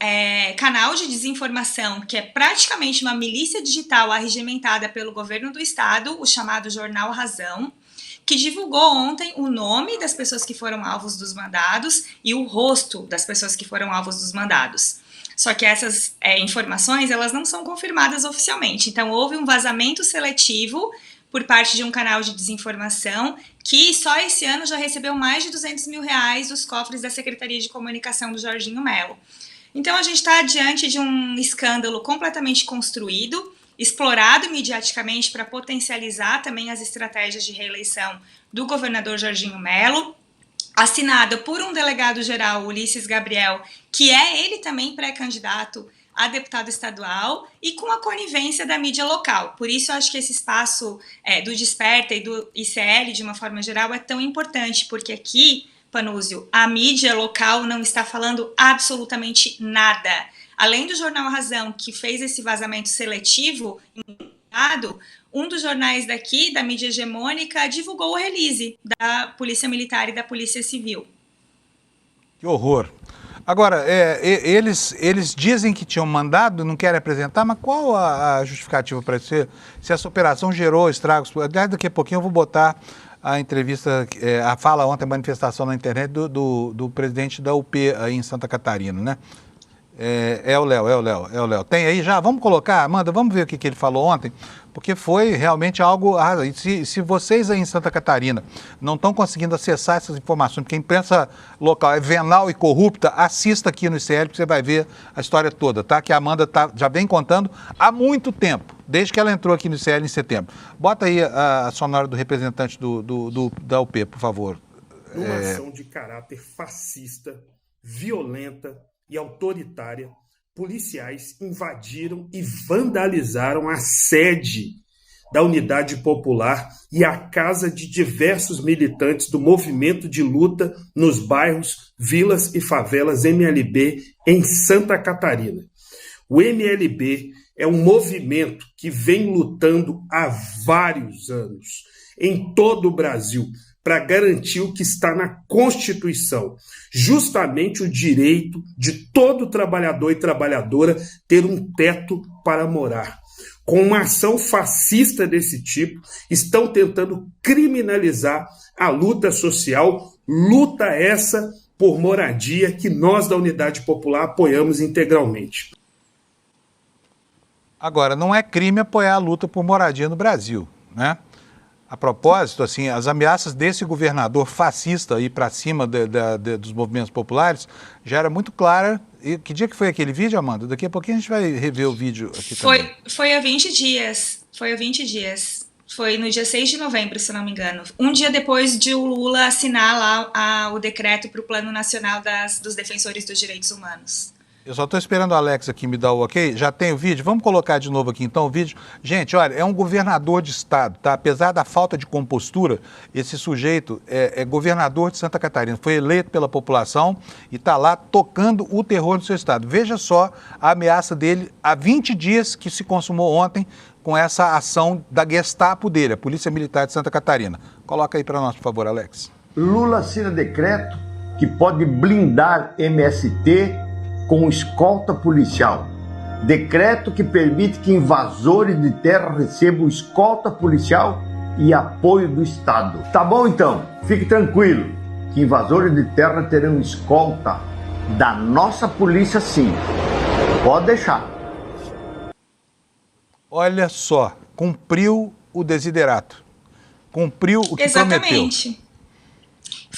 canal de desinformação que é praticamente uma milícia digital arregimentada pelo governo do estado, o chamado Jornal Razão, que divulgou ontem o nome das pessoas que foram alvos dos mandados e o rosto das pessoas que foram alvos dos mandados. Só que essas informações elas não são confirmadas oficialmente. Então houve um vazamento seletivo por parte de um canal de desinformação que só esse ano já recebeu mais de R$200 mil dos cofres da Secretaria de Comunicação do Jorginho Melo. Então a gente está diante de um escândalo completamente construído, explorado mediaticamente para potencializar também as estratégias de reeleição do governador Jorginho Melo, assinada por um delegado-geral, Ulisses Gabriel, que é ele também pré-candidato a deputado estadual e com a conivência da mídia local. Por isso, eu acho que esse espaço do Desperta e do ICL, de uma forma geral, é tão importante, porque aqui, Panúzio, a mídia local não está falando absolutamente nada. Além do Jornal Razão, que fez esse vazamento seletivo, um dos jornais daqui, da mídia hegemônica, divulgou o release da Polícia Militar e da Polícia Civil. Que horror! Agora, eles dizem que tinham mandado, não querem apresentar, mas qual a justificativa para isso? Se essa operação gerou estragos? Daqui a pouquinho eu vou botar a entrevista, a fala ontem, a manifestação na internet do presidente da UP aí em Santa Catarina, né? É o Léo. Tem aí já? Vamos colocar, Amanda, vamos ver o que ele falou ontem, porque foi realmente algo... Se vocês aí em Santa Catarina não estão conseguindo acessar essas informações, porque a imprensa local é venal e corrupta, assista aqui no ICL, que você vai ver a história toda, tá? Que a Amanda já vem contando há muito tempo, desde que ela entrou aqui no ICL em setembro. Bota aí a sonora do representante da UP, por favor. Numa ação de caráter fascista, violenta e autoritária, policiais invadiram e vandalizaram a sede da Unidade Popular e a casa de diversos militantes do movimento de luta nos bairros, vilas e favelas MLB em Santa Catarina. O MLB é um movimento que vem lutando há vários anos em todo o Brasil para garantir o que está na Constituição, justamente o direito de todo trabalhador e trabalhadora ter um teto para morar. Com uma ação fascista desse tipo, estão tentando criminalizar a luta social, luta essa por moradia que nós da Unidade Popular apoiamos integralmente. Agora, não é crime apoiar a luta por moradia no Brasil, né? A propósito, assim, as ameaças desse governador fascista ir para cima dos movimentos populares já era muito clara. E que dia que foi aquele vídeo, Amanda? Daqui a pouquinho a gente vai rever o vídeo aqui também. Foi há 20 dias. Foi há 20 dias. Foi no dia 6 de novembro, se não me engano. Um dia depois de o Lula assinar lá o decreto para o Plano Nacional dos Defensores dos Direitos Humanos. Eu só estou esperando o Alex aqui me dar o ok. Já tem o vídeo? Vamos colocar de novo aqui então o vídeo. Gente, olha, é um governador de estado, tá? Apesar da falta de compostura, esse sujeito é governador de Santa Catarina. Foi eleito pela população e está lá tocando o terror no seu estado. Veja só a ameaça dele há 20 dias que se consumou ontem com essa ação da Gestapo dele, a Polícia Militar de Santa Catarina. Coloca aí para nós, por favor, Alex. Lula assina decreto que pode blindar MST com escolta policial. Decreto que permite que invasores de terra recebam escolta policial e apoio do Estado. Tá bom então, fique tranquilo, que invasores de terra terão escolta da nossa polícia sim. Pode deixar. Olha só, cumpriu o desiderato. Cumpriu o que Exatamente. Prometeu.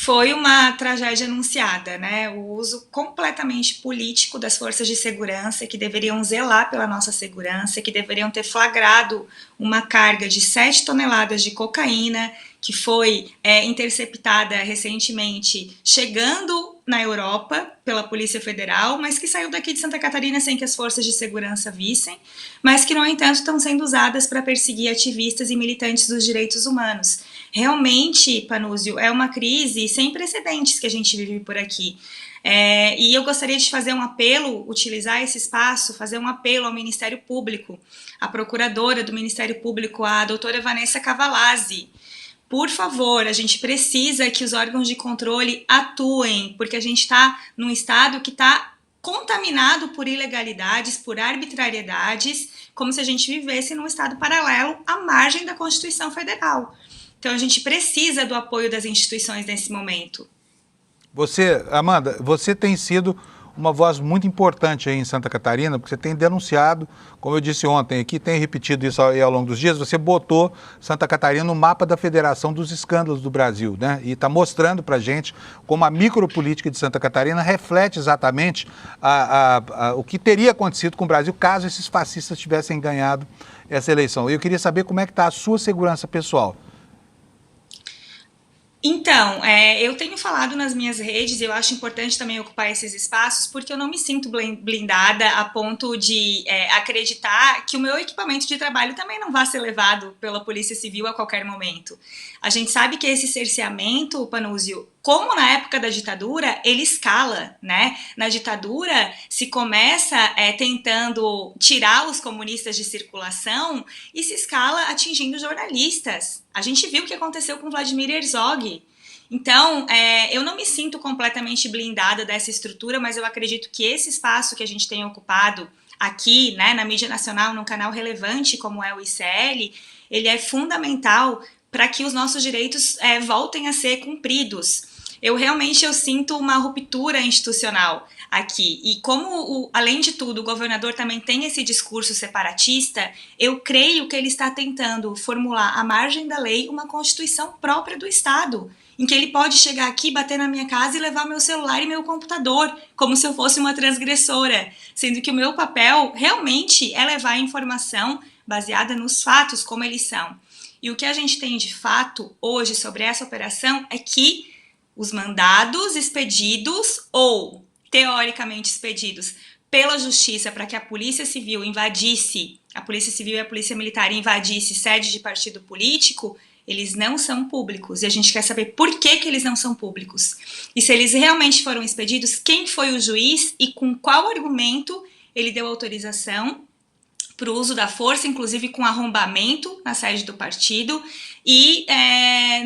Foi uma tragédia anunciada, né? O uso completamente político das forças de segurança que deveriam zelar pela nossa segurança, que deveriam ter flagrado uma carga de 7 toneladas de cocaína que foi interceptada recentemente, chegando na Europa pela Polícia Federal, mas que saiu daqui de Santa Catarina sem que as forças de segurança vissem, mas que, no entanto, estão sendo usadas para perseguir ativistas e militantes dos direitos humanos. Realmente, Panúzio, é uma crise sem precedentes que a gente vive por aqui. E eu gostaria de fazer um apelo, utilizar esse espaço, fazer um apelo ao Ministério Público, à procuradora do Ministério Público, a doutora Vanessa Cavalazzi. Por favor, a gente precisa que os órgãos de controle atuem, porque a gente está num estado que está contaminado por ilegalidades, por arbitrariedades, como se a gente vivesse num estado paralelo à margem da Constituição Federal. Então, a gente precisa do apoio das instituições nesse momento. Você, Amanda, você tem sido uma voz muito importante aí em Santa Catarina, porque você tem denunciado, como eu disse ontem aqui, tem repetido isso aí ao longo dos dias, você botou Santa Catarina no mapa da Federação dos Escândalos do Brasil, né? E está mostrando para a gente como a micropolítica de Santa Catarina reflete exatamente o que teria acontecido com o Brasil caso esses fascistas tivessem ganhado essa eleição. Eu queria saber como é que está a sua segurança pessoal. Então, eu tenho falado nas minhas redes, eu acho importante também ocupar esses espaços, porque eu não me sinto blindada a ponto de acreditar que o meu equipamento de trabalho também não vai ser levado pela Polícia Civil a qualquer momento. A gente sabe que esse cerceamento, Panúzio, como na época da ditadura, ele escala, né? Na ditadura, se começa tentando tirar os comunistas de circulação e se escala atingindo jornalistas. A gente viu o que aconteceu com Vladimir Herzog. Então, eu não me sinto completamente blindada dessa estrutura, mas eu acredito que esse espaço que a gente tem ocupado aqui, né, na mídia nacional, num canal relevante como é o ICL, ele é fundamental para que os nossos direitos voltem a ser cumpridos. Eu sinto uma ruptura institucional aqui. E como, além de tudo, o governador também tem esse discurso separatista, eu creio que ele está tentando formular à margem da lei uma constituição própria do Estado, em que ele pode chegar aqui, bater na minha casa e levar meu celular e meu computador, como se eu fosse uma transgressora, sendo que o meu papel realmente é levar a informação baseada nos fatos como eles são. E o que a gente tem de fato hoje sobre essa operação é que os mandados expedidos ou teoricamente expedidos pela justiça para que a Polícia Civil invadisse, a Polícia Civil e a Polícia Militar invadisse sede de partido político, eles não são públicos. E a gente quer saber por que eles não são públicos. E se eles realmente foram expedidos, quem foi o juiz e com qual argumento ele deu autorização para o uso da força, inclusive com arrombamento na sede do partido e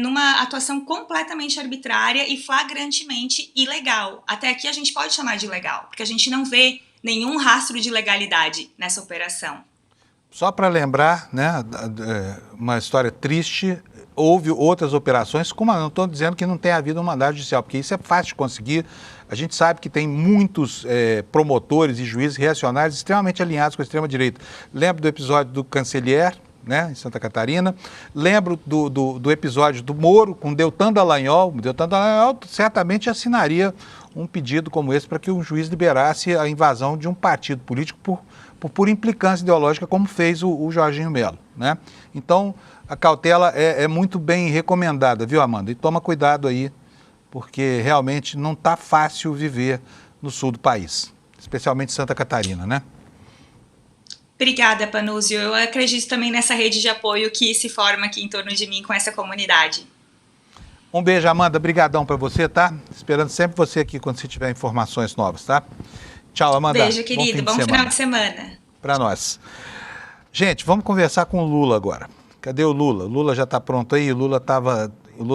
numa atuação completamente arbitrária e flagrantemente ilegal. Até aqui a gente pode chamar de ilegal, porque a gente não vê nenhum rastro de legalidade nessa operação. Só para lembrar, né, uma história triste, houve outras operações, como eu não estou dizendo que não tenha havido um mandado judicial, porque isso é fácil de conseguir. A gente sabe que tem muitos promotores e juízes reacionários extremamente alinhados com a extrema-direita. Lembro do episódio do Cancellier, né, em Santa Catarina. Lembro do episódio do Moro com Deltan Dallagnol. Deltan Dallagnol certamente assinaria um pedido como esse para que um juiz liberasse a invasão de um partido político por pura implicância ideológica, como fez o Jorginho Melo, né? Então, a cautela é muito bem recomendada, viu, Amanda? E toma cuidado aí, porque realmente não está fácil viver no sul do país, especialmente Santa Catarina, né? Obrigada, Panúzio. Eu acredito também nessa rede de apoio que se forma aqui em torno de mim com essa comunidade. Um beijo, Amanda. Brigadão para você, tá? Esperando sempre você aqui quando você tiver informações novas, tá? Tchau, Amanda. Beijo, querido. Bom final de semana. Para nós. Gente, vamos conversar com o Lula agora. Cadê o Lula? O Lula já está pronto aí?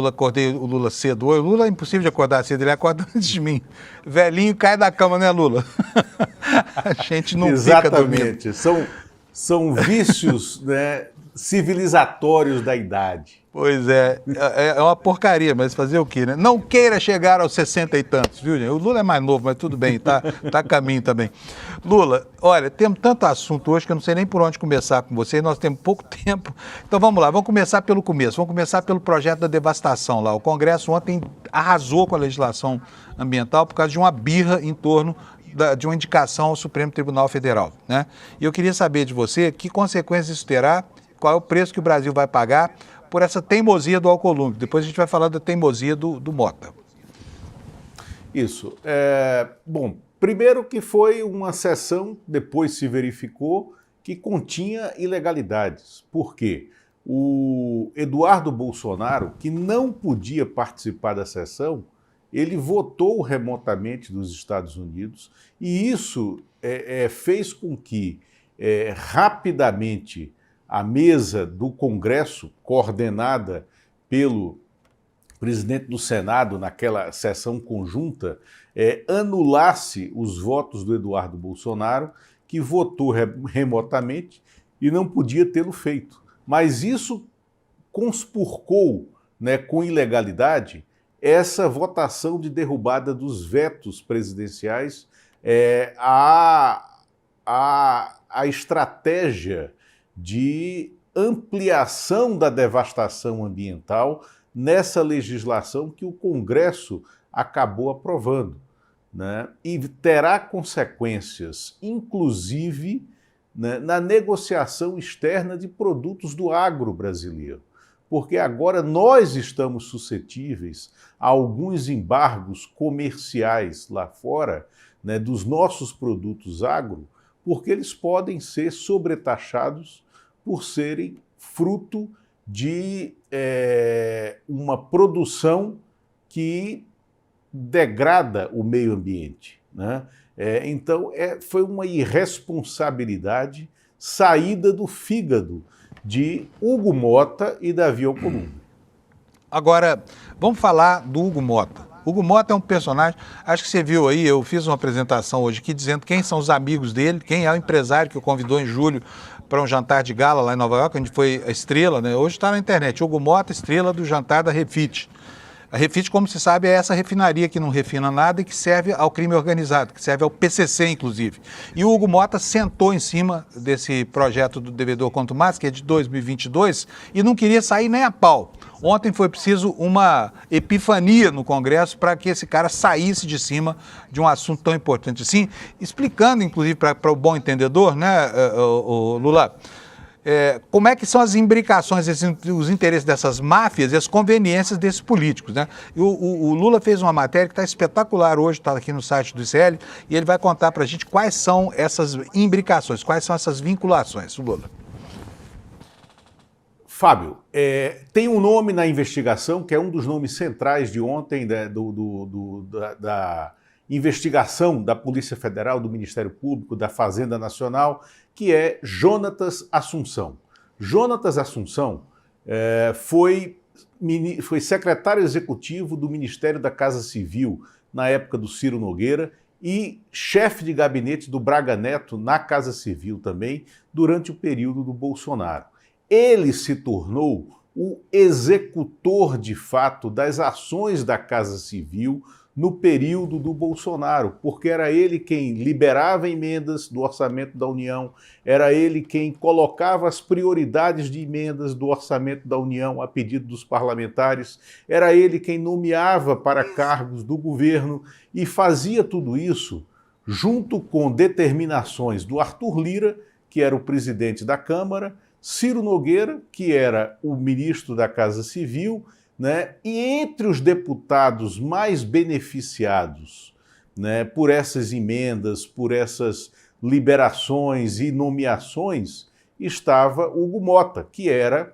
Acordei o Lula cedo. O Lula é impossível de acordar cedo, ele acorda antes de mim. Velhinho cai da cama, né, Lula? A gente não fica dormindo. Exatamente. São vícios, né, civilizatórios da idade. Pois é uma porcaria, mas fazer o quê, né? Não queira chegar aos 60 e tantos, viu, gente? O Lula é mais novo, mas tudo bem, tá a caminho também. Lula, olha, temos tanto assunto hoje que eu não sei nem por onde começar com você, nós temos pouco tempo. Então vamos lá, vamos começar pelo começo, vamos começar pelo projeto da devastação lá. O Congresso ontem arrasou com a legislação ambiental por causa de uma birra em torno de uma indicação ao Supremo Tribunal Federal, né? E eu queria saber de você que consequências isso terá, qual é o preço que o Brasil vai pagar por essa teimosia do Alcolumbre. Depois a gente vai falar da teimosia do Mota. Isso. Bom, primeiro que foi uma sessão, depois se verificou, que continha ilegalidades. Por quê? O Eduardo Bolsonaro, que não podia participar da sessão, ele votou remotamente dos Estados Unidos e isso fez com que rapidamente a mesa do Congresso, coordenada pelo presidente do Senado naquela sessão conjunta, anulasse os votos do Eduardo Bolsonaro, que votou remotamente e não podia tê-lo feito. Mas isso conspurcou, né, com ilegalidade essa votação de derrubada dos vetos presidenciais à estratégia de ampliação da devastação ambiental nessa legislação que o Congresso acabou aprovando, né? E terá consequências, inclusive, né, na negociação externa de produtos do agro brasileiro. Porque agora nós estamos suscetíveis a alguns embargos comerciais lá fora, né, dos nossos produtos agro, porque eles podem ser sobretaxados por serem fruto de uma produção que degrada o meio ambiente, né? Então, foi uma irresponsabilidade saída do fígado de Hugo Mota e Davi Alcolumbre. Agora, vamos falar do Hugo Mota. Hugo Mota é um personagem, acho que você viu aí, eu fiz uma apresentação hoje aqui dizendo quem são os amigos dele, quem é o empresário que o convidou em julho para um jantar de gala lá em Nova York, onde foi a estrela, né? Hoje está na internet, Hugo Mota, estrela do jantar da Refit. A Refit, como se sabe, é essa refinaria que não refina nada e que serve ao crime organizado, que serve ao PCC, inclusive. E o Hugo Mota sentou em cima desse projeto do devedor contumaz, que é de 2022, e não queria sair nem a pau. Ontem foi preciso uma epifania no Congresso para que esse cara saísse de cima de um assunto tão importante assim, explicando, inclusive, para o bom entendedor, né, o Lula, como é que são as imbricações, os interesses dessas máfias e as conveniências desses políticos, né? E o Lula fez uma matéria que está espetacular hoje, está aqui no site do ICL, e ele vai contar para a gente quais são essas imbricações, quais são essas vinculações, Lula. Fábio, tem um nome na investigação, que é um dos nomes centrais de ontem, né, da investigação da Polícia Federal, do Ministério Público, da Fazenda Nacional, que é Jonatas Assunção. Jonatas Assunção foi secretário executivo do Ministério da Casa Civil na época do Ciro Nogueira e chefe de gabinete do Braga Neto na Casa Civil também, durante o período do Bolsonaro. Ele se tornou o executor de fato das ações da Casa Civil no período do Bolsonaro, porque era ele quem liberava emendas do orçamento da União, era ele quem colocava as prioridades de emendas do orçamento da União a pedido dos parlamentares, era ele quem nomeava para cargos do governo e fazia tudo isso junto com determinações do Arthur Lira, que era o presidente da Câmara, Ciro Nogueira, que era o ministro da Casa Civil, né? E entre os deputados mais beneficiados, né, por essas emendas, por essas liberações e nomeações, estava Hugo Mota, que era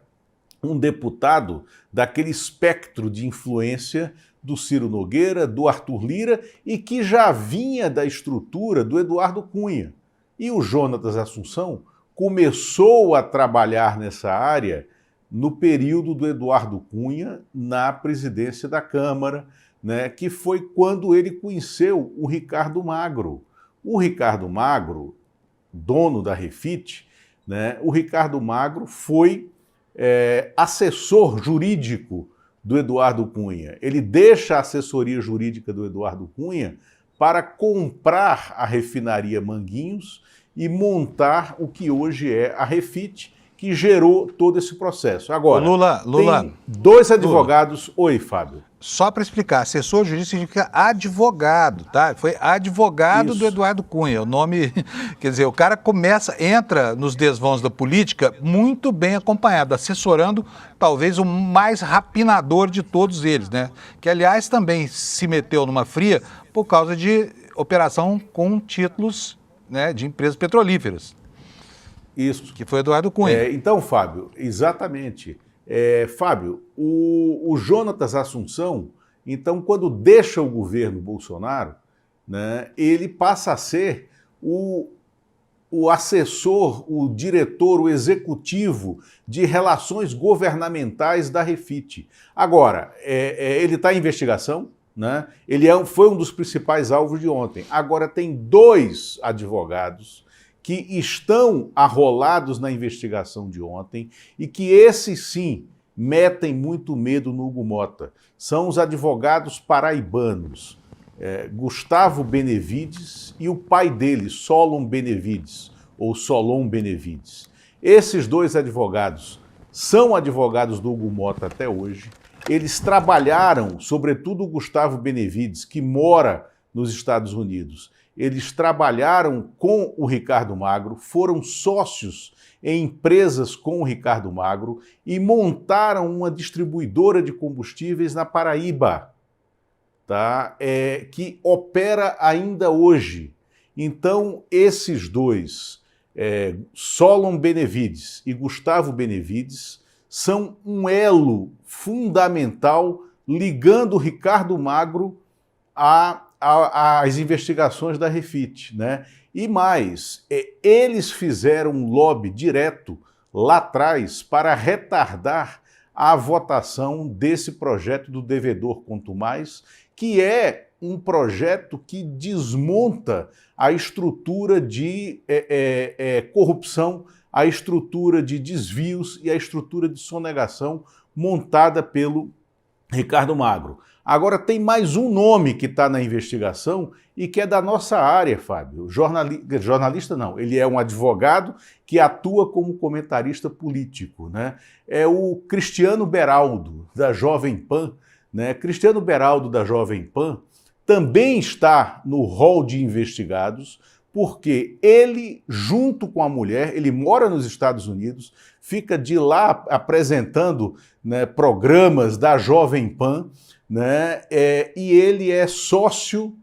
um deputado daquele espectro de influência do Ciro Nogueira, do Arthur Lira, e que já vinha da estrutura do Eduardo Cunha. E o Jonatas Assunção começou a trabalhar nessa área no período do Eduardo Cunha na presidência da Câmara, né, que foi quando ele conheceu o Ricardo Magro. O Ricardo Magro, dono da Refit, né, o Ricardo Magro foi assessor jurídico do Eduardo Cunha. Ele deixa a assessoria jurídica do Eduardo Cunha para comprar a refinaria Manguinhos e montar o que hoje é a Refit, que gerou todo esse processo. Agora, Lula, tem dois advogados... Lula. Oi, Fábio. Só para explicar, assessor jurídico significa advogado, tá? Foi advogado Isso. do Eduardo Cunha, o nome... Quer dizer, o cara entra nos desvãos da política muito bem acompanhado, assessorando talvez o mais rapinador de todos eles, né? Que, aliás, também se meteu numa fria por causa de operação com títulos, né, de empresas petrolíferas. Isso. Que foi Eduardo Cunha. Então, Fábio, exatamente. Fábio, o Jonatas Assunção, então, quando deixa o governo Bolsonaro, né, ele passa a ser o assessor, o diretor, o executivo de relações governamentais da Refit. Agora, ele está em investigação, né? Ele foi um dos principais alvos de ontem. Agora, tem dois advogados que estão arrolados na investigação de ontem e que esses sim metem muito medo no Hugo Mota. São os advogados paraibanos, Gustavo Benevides e o pai dele, Solon Benevides, ou Solon Benevides. Esses dois advogados são advogados do Hugo Mota até hoje. Eles trabalharam, sobretudo o Gustavo Benevides, que mora nos Estados Unidos, eles trabalharam com o Ricardo Magro, foram sócios em empresas com o Ricardo Magro e montaram uma distribuidora de combustíveis na Paraíba, tá? Que opera ainda hoje. Então, esses dois, Solon Benevides e Gustavo Benevides, são um elo fundamental ligando o Ricardo Magro às investigações da Refit, né? E mais, eles fizeram um lobby direto lá atrás para retardar a votação desse projeto do devedor quanto mais, que é um projeto que desmonta a estrutura de corrupção, a estrutura de desvios e a estrutura de sonegação montada pelo Ricardo Magro. Agora, tem mais um nome que está na investigação e que é da nossa área, Fábio. Jornalista não, ele é um advogado que atua como comentarista político, né? É o Cristiano Beraldo, da Jovem Pan, né? Cristiano Beraldo, da Jovem Pan, também está no rol de investigados, porque ele, junto com a mulher, ele mora nos Estados Unidos, fica de lá apresentando, né, programas da Jovem Pan, né, e ele é sócio,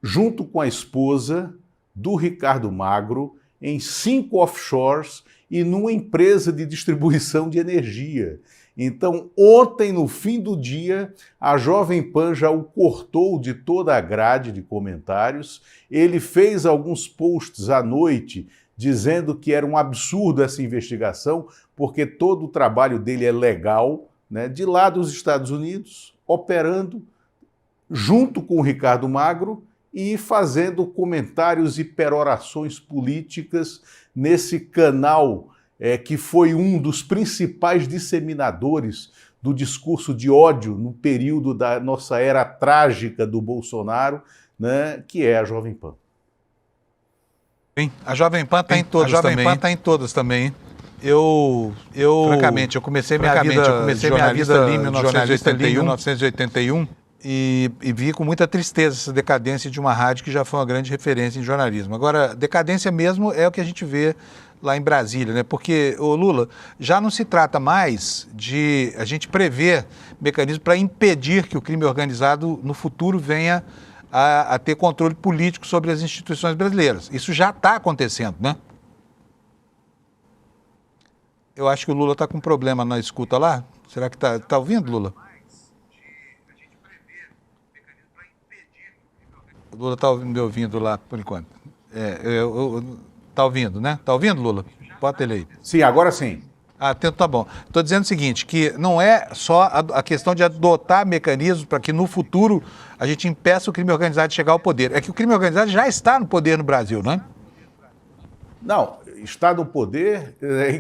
junto com a esposa, do Ricardo Magro, em 5 offshores e numa empresa de distribuição de energia. Então, ontem, no fim do dia, a Jovem Pan já o cortou de toda a grade de comentários. Ele fez alguns posts à noite dizendo que era um absurdo essa investigação, porque todo o trabalho dele é legal, né, de lá dos Estados Unidos, operando junto com o Ricardo Magro e fazendo comentários e perorações políticas nesse canal que foi um dos principais disseminadores do discurso de ódio no período da nossa era trágica do Bolsonaro, né, que é a Jovem Pan. Sim, a Jovem Pan está em todas também. A Jovem Pan está em todas também. Francamente, eu comecei minha vida ali em 1981 e vi com muita tristeza essa decadência de uma rádio que já foi uma grande referência em jornalismo. Agora, decadência mesmo é o que a gente vê lá em Brasília, né? Porque, Lula, já não se trata mais de a gente prever mecanismos para impedir que o crime organizado no futuro venha a ter controle político sobre as instituições brasileiras. Isso já está acontecendo, né? Eu acho que o Lula está com um problema na escuta lá. Será que está ouvindo, Lula? O Lula está me ouvindo lá, por enquanto. Está ouvindo, né? Está ouvindo, Lula? Bota ele aí. Sim, agora sim. Tá bom. Estou dizendo o seguinte, que não é só a questão de adotar mecanismos para que no futuro a gente impeça o crime organizado de chegar ao poder. É que o crime organizado já está no poder no Brasil, não é? Não, está no poder,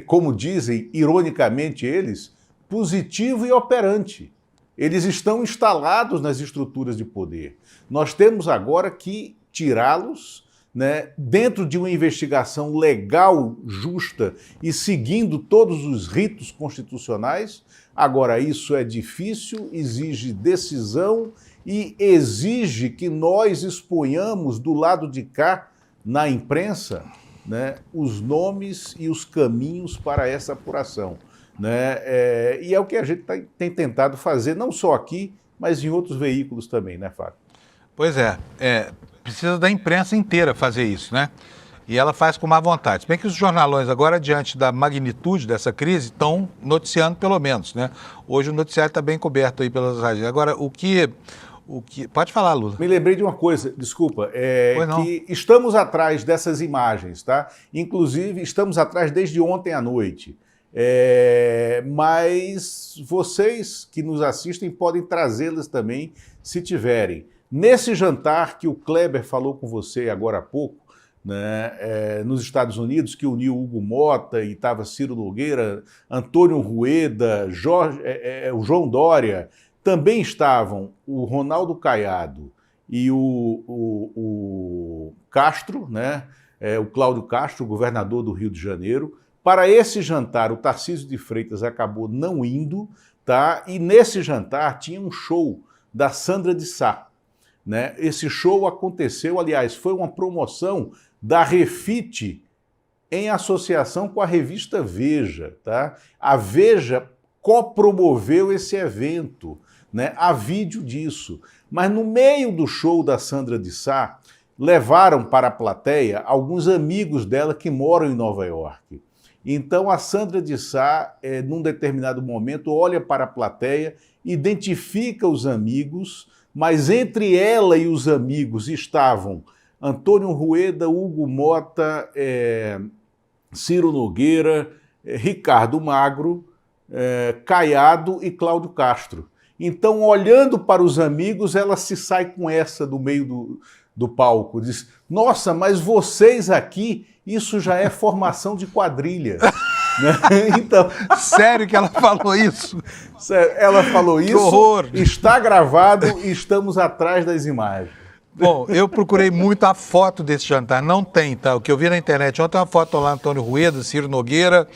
como dizem, ironicamente eles, positivo e operante. Eles estão instalados nas estruturas de poder. Nós temos agora que tirá-los, né, dentro de uma investigação legal, justa e seguindo todos os ritos constitucionais. Agora, isso é difícil, exige decisão e exige que nós exponhamos do lado de cá, na imprensa, né, os nomes e os caminhos para essa apuração. Né? E é o que a gente tem tentado fazer, não só aqui, mas em outros veículos também, né, Fábio? Pois precisa da imprensa inteira fazer isso, né? E ela faz com má vontade. Se bem que os jornalões agora, diante da magnitude dessa crise, estão noticiando pelo menos, né? Hoje o noticiário está bem coberto aí pelas rádios. Agora, o que... Pode falar, Lula. Me lembrei de uma coisa, desculpa, que estamos atrás dessas imagens, tá? Inclusive, estamos atrás desde ontem à noite. Mas vocês que nos assistem podem trazê-las também, se tiverem. Nesse jantar que o Kleber falou com você agora há pouco, né, nos Estados Unidos, que uniu Hugo Mota e estava Ciro Nogueira, Antônio Rueda, o João Dória, também estavam o Ronaldo Caiado e o Castro, né, o Cláudio Castro, governador do Rio de Janeiro. Para esse jantar, o Tarcísio de Freitas acabou não indo, tá? E nesse jantar tinha um show da Sandra de Sá. Né? Esse show aconteceu, aliás, foi uma promoção da Refit em associação com a revista Veja. Tá? A Veja copromoveu esse evento, né? Há vídeo disso. Mas no meio do show da Sandra de Sá, levaram para a plateia alguns amigos dela que moram em Nova York. Então a Sandra de Sá, num determinado momento, olha para a plateia, identifica os amigos, mas entre ela e os amigos estavam Antônio Rueda, Hugo Mota, Ciro Nogueira, Ricardo Magro, Caiado e Cláudio Castro. Então, olhando para os amigos, ela se sai com essa do meio do palco. Diz, nossa, mas vocês aqui, isso já é formação de quadrilha. Então, sério que ela falou isso? Sério, ela falou isso, que horror. Está gravado e estamos atrás das imagens. Bom, eu procurei muito a foto desse jantar, não tem, tá? O que eu vi na internet ontem é uma foto lá, Antônio Rueda, Ciro Nogueira,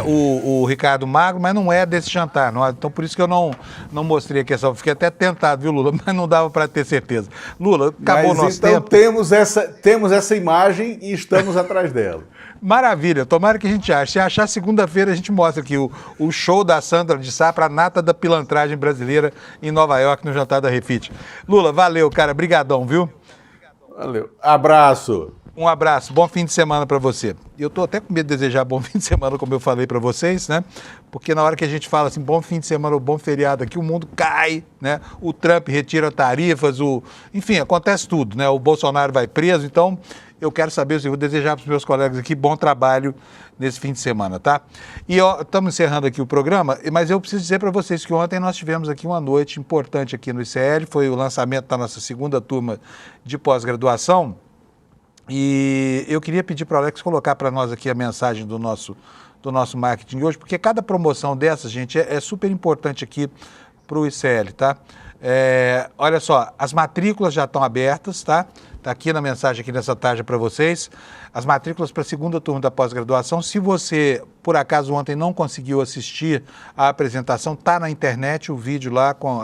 o Ricardo Magro, mas não é desse jantar, não é? Então por isso que eu não mostrei aqui essa, fiquei até tentado, viu, Lula? Mas não dava para ter certeza. Lula, acabou o nosso tempo. Então temos essa imagem e estamos atrás dela. Maravilha, tomara que a gente ache. Se achar, segunda-feira a gente mostra aqui o show da Sandra de Sá para a nata da pilantragem brasileira em Nova York, no jantar da Refit. Lula, valeu, cara, brigadão, viu? Valeu. Abraço. Um abraço, bom fim de semana para você. Eu estou até com medo de desejar bom fim de semana, como eu falei para vocês, né? Porque na hora que a gente fala assim, bom fim de semana ou bom feriado aqui, o mundo cai, né? O Trump retira tarifas, enfim, acontece tudo, né? O Bolsonaro vai preso, então eu quero saber, eu vou desejar para os meus colegas aqui bom trabalho nesse fim de semana, tá? E estamos encerrando aqui o programa, mas eu preciso dizer para vocês que ontem nós tivemos aqui uma noite importante aqui no ICL, foi o lançamento da nossa segunda turma de pós-graduação. E eu queria pedir para o Alex colocar para nós aqui a mensagem do nosso do nosso marketing hoje, porque cada promoção dessa, gente, é super importante aqui para o ICL, tá? Olha só, as matrículas já estão abertas, tá? Está aqui na mensagem aqui nessa tarde para vocês. As matrículas para a segunda turma da pós-graduação. Se você, por acaso, ontem não conseguiu assistir a apresentação, está na internet o vídeo lá com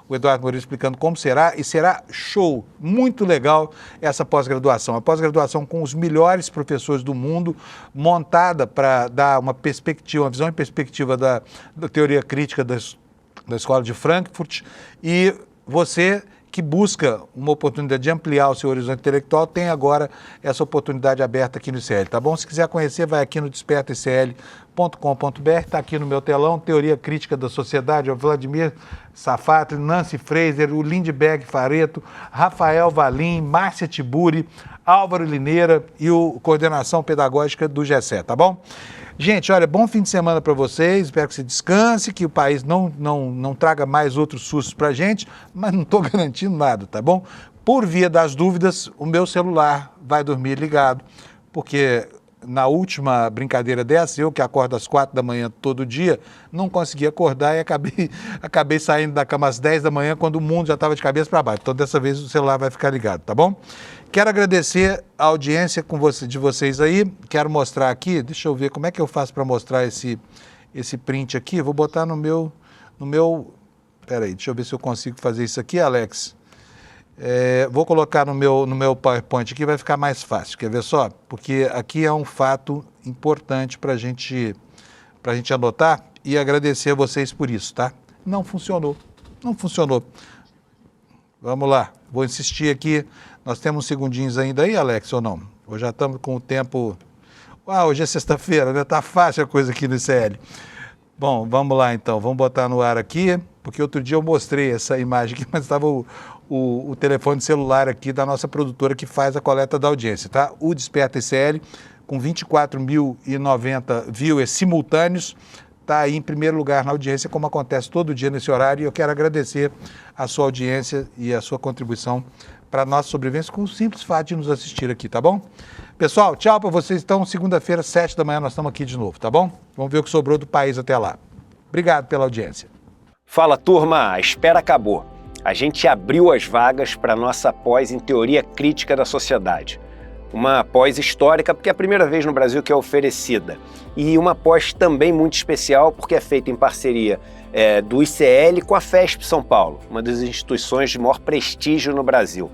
o Eduardo Moreira explicando como será. E será show, muito legal essa pós-graduação. A pós-graduação com os melhores professores do mundo, montada para dar uma perspectiva, uma visão em perspectiva da teoria crítica da Escola de Frankfurt. E você que busca uma oportunidade de ampliar o seu horizonte intelectual, tem agora essa oportunidade aberta aqui no ICL, tá bom? Se quiser conhecer, vai aqui no despertaicl.com.br, está aqui no meu telão, Teoria Crítica da Sociedade, o Vladimir Safatli, Nancy Fraser, o Lindbergh Fareto, Rafael Valim, Márcia Tiburi, Álvaro Lineira e o Coordenação Pedagógica do GECE, tá bom? Gente, olha, bom fim de semana para vocês, espero que você descanse, que o país não traga mais outros sustos para a gente, mas não estou garantindo nada, tá bom? Por via das dúvidas, o meu celular vai dormir ligado, porque na última brincadeira dessa, eu que acordo às 4 da manhã todo dia, não consegui acordar e acabei saindo da cama às 10 da manhã, quando o mundo já estava de cabeça para baixo. Então, dessa vez, o celular vai ficar ligado, tá bom? Quero agradecer a audiência de vocês aí. Quero mostrar aqui, deixa eu ver como é que eu faço para mostrar esse print aqui. Vou botar no meu... Peraí, deixa eu ver se eu consigo fazer isso aqui, Alex. Vou colocar no meu PowerPoint aqui, vai ficar mais fácil. Quer ver só? Porque aqui é um fato importante para a gente anotar e agradecer a vocês por isso, tá? Não funcionou. Vamos lá, vou insistir aqui. Nós temos uns segundinhos ainda aí, Alex, ou não? Ou já estamos com o tempo... hoje é sexta-feira, né? Tá fácil a coisa aqui no ICL. Bom, vamos lá então, vamos botar no ar aqui, porque outro dia eu mostrei essa imagem aqui, mas estava o telefone celular aqui da nossa produtora que faz a coleta da audiência, tá? O Desperta ICL, com 24.090 viewers simultâneos, está aí em primeiro lugar na audiência, como acontece todo dia nesse horário, e eu quero agradecer a sua audiência e a sua contribuição para a nossa sobrevivência com o simples fato de nos assistir aqui, tá bom? Pessoal, tchau para vocês. Então, segunda-feira, 7 da manhã, nós estamos aqui de novo, tá bom? Vamos ver o que sobrou do país até lá. Obrigado pela audiência. Fala, turma, a espera acabou. A gente abriu as vagas para a nossa pós em Teoria Crítica da Sociedade. Uma pós histórica, porque é a primeira vez no Brasil que é oferecida. E uma pós também muito especial, porque é feita em parceria do ICL com a FESP São Paulo, uma das instituições de maior prestígio no Brasil.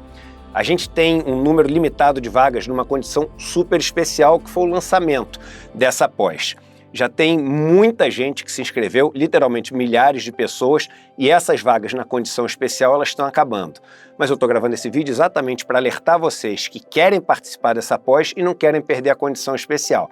A gente tem um número limitado de vagas numa condição super especial, que foi o lançamento dessa pós. Já tem muita gente que se inscreveu, literalmente milhares de pessoas, e essas vagas na condição especial elas estão acabando. Mas eu estou gravando esse vídeo exatamente para alertar vocês que querem participar dessa pós e não querem perder a condição especial.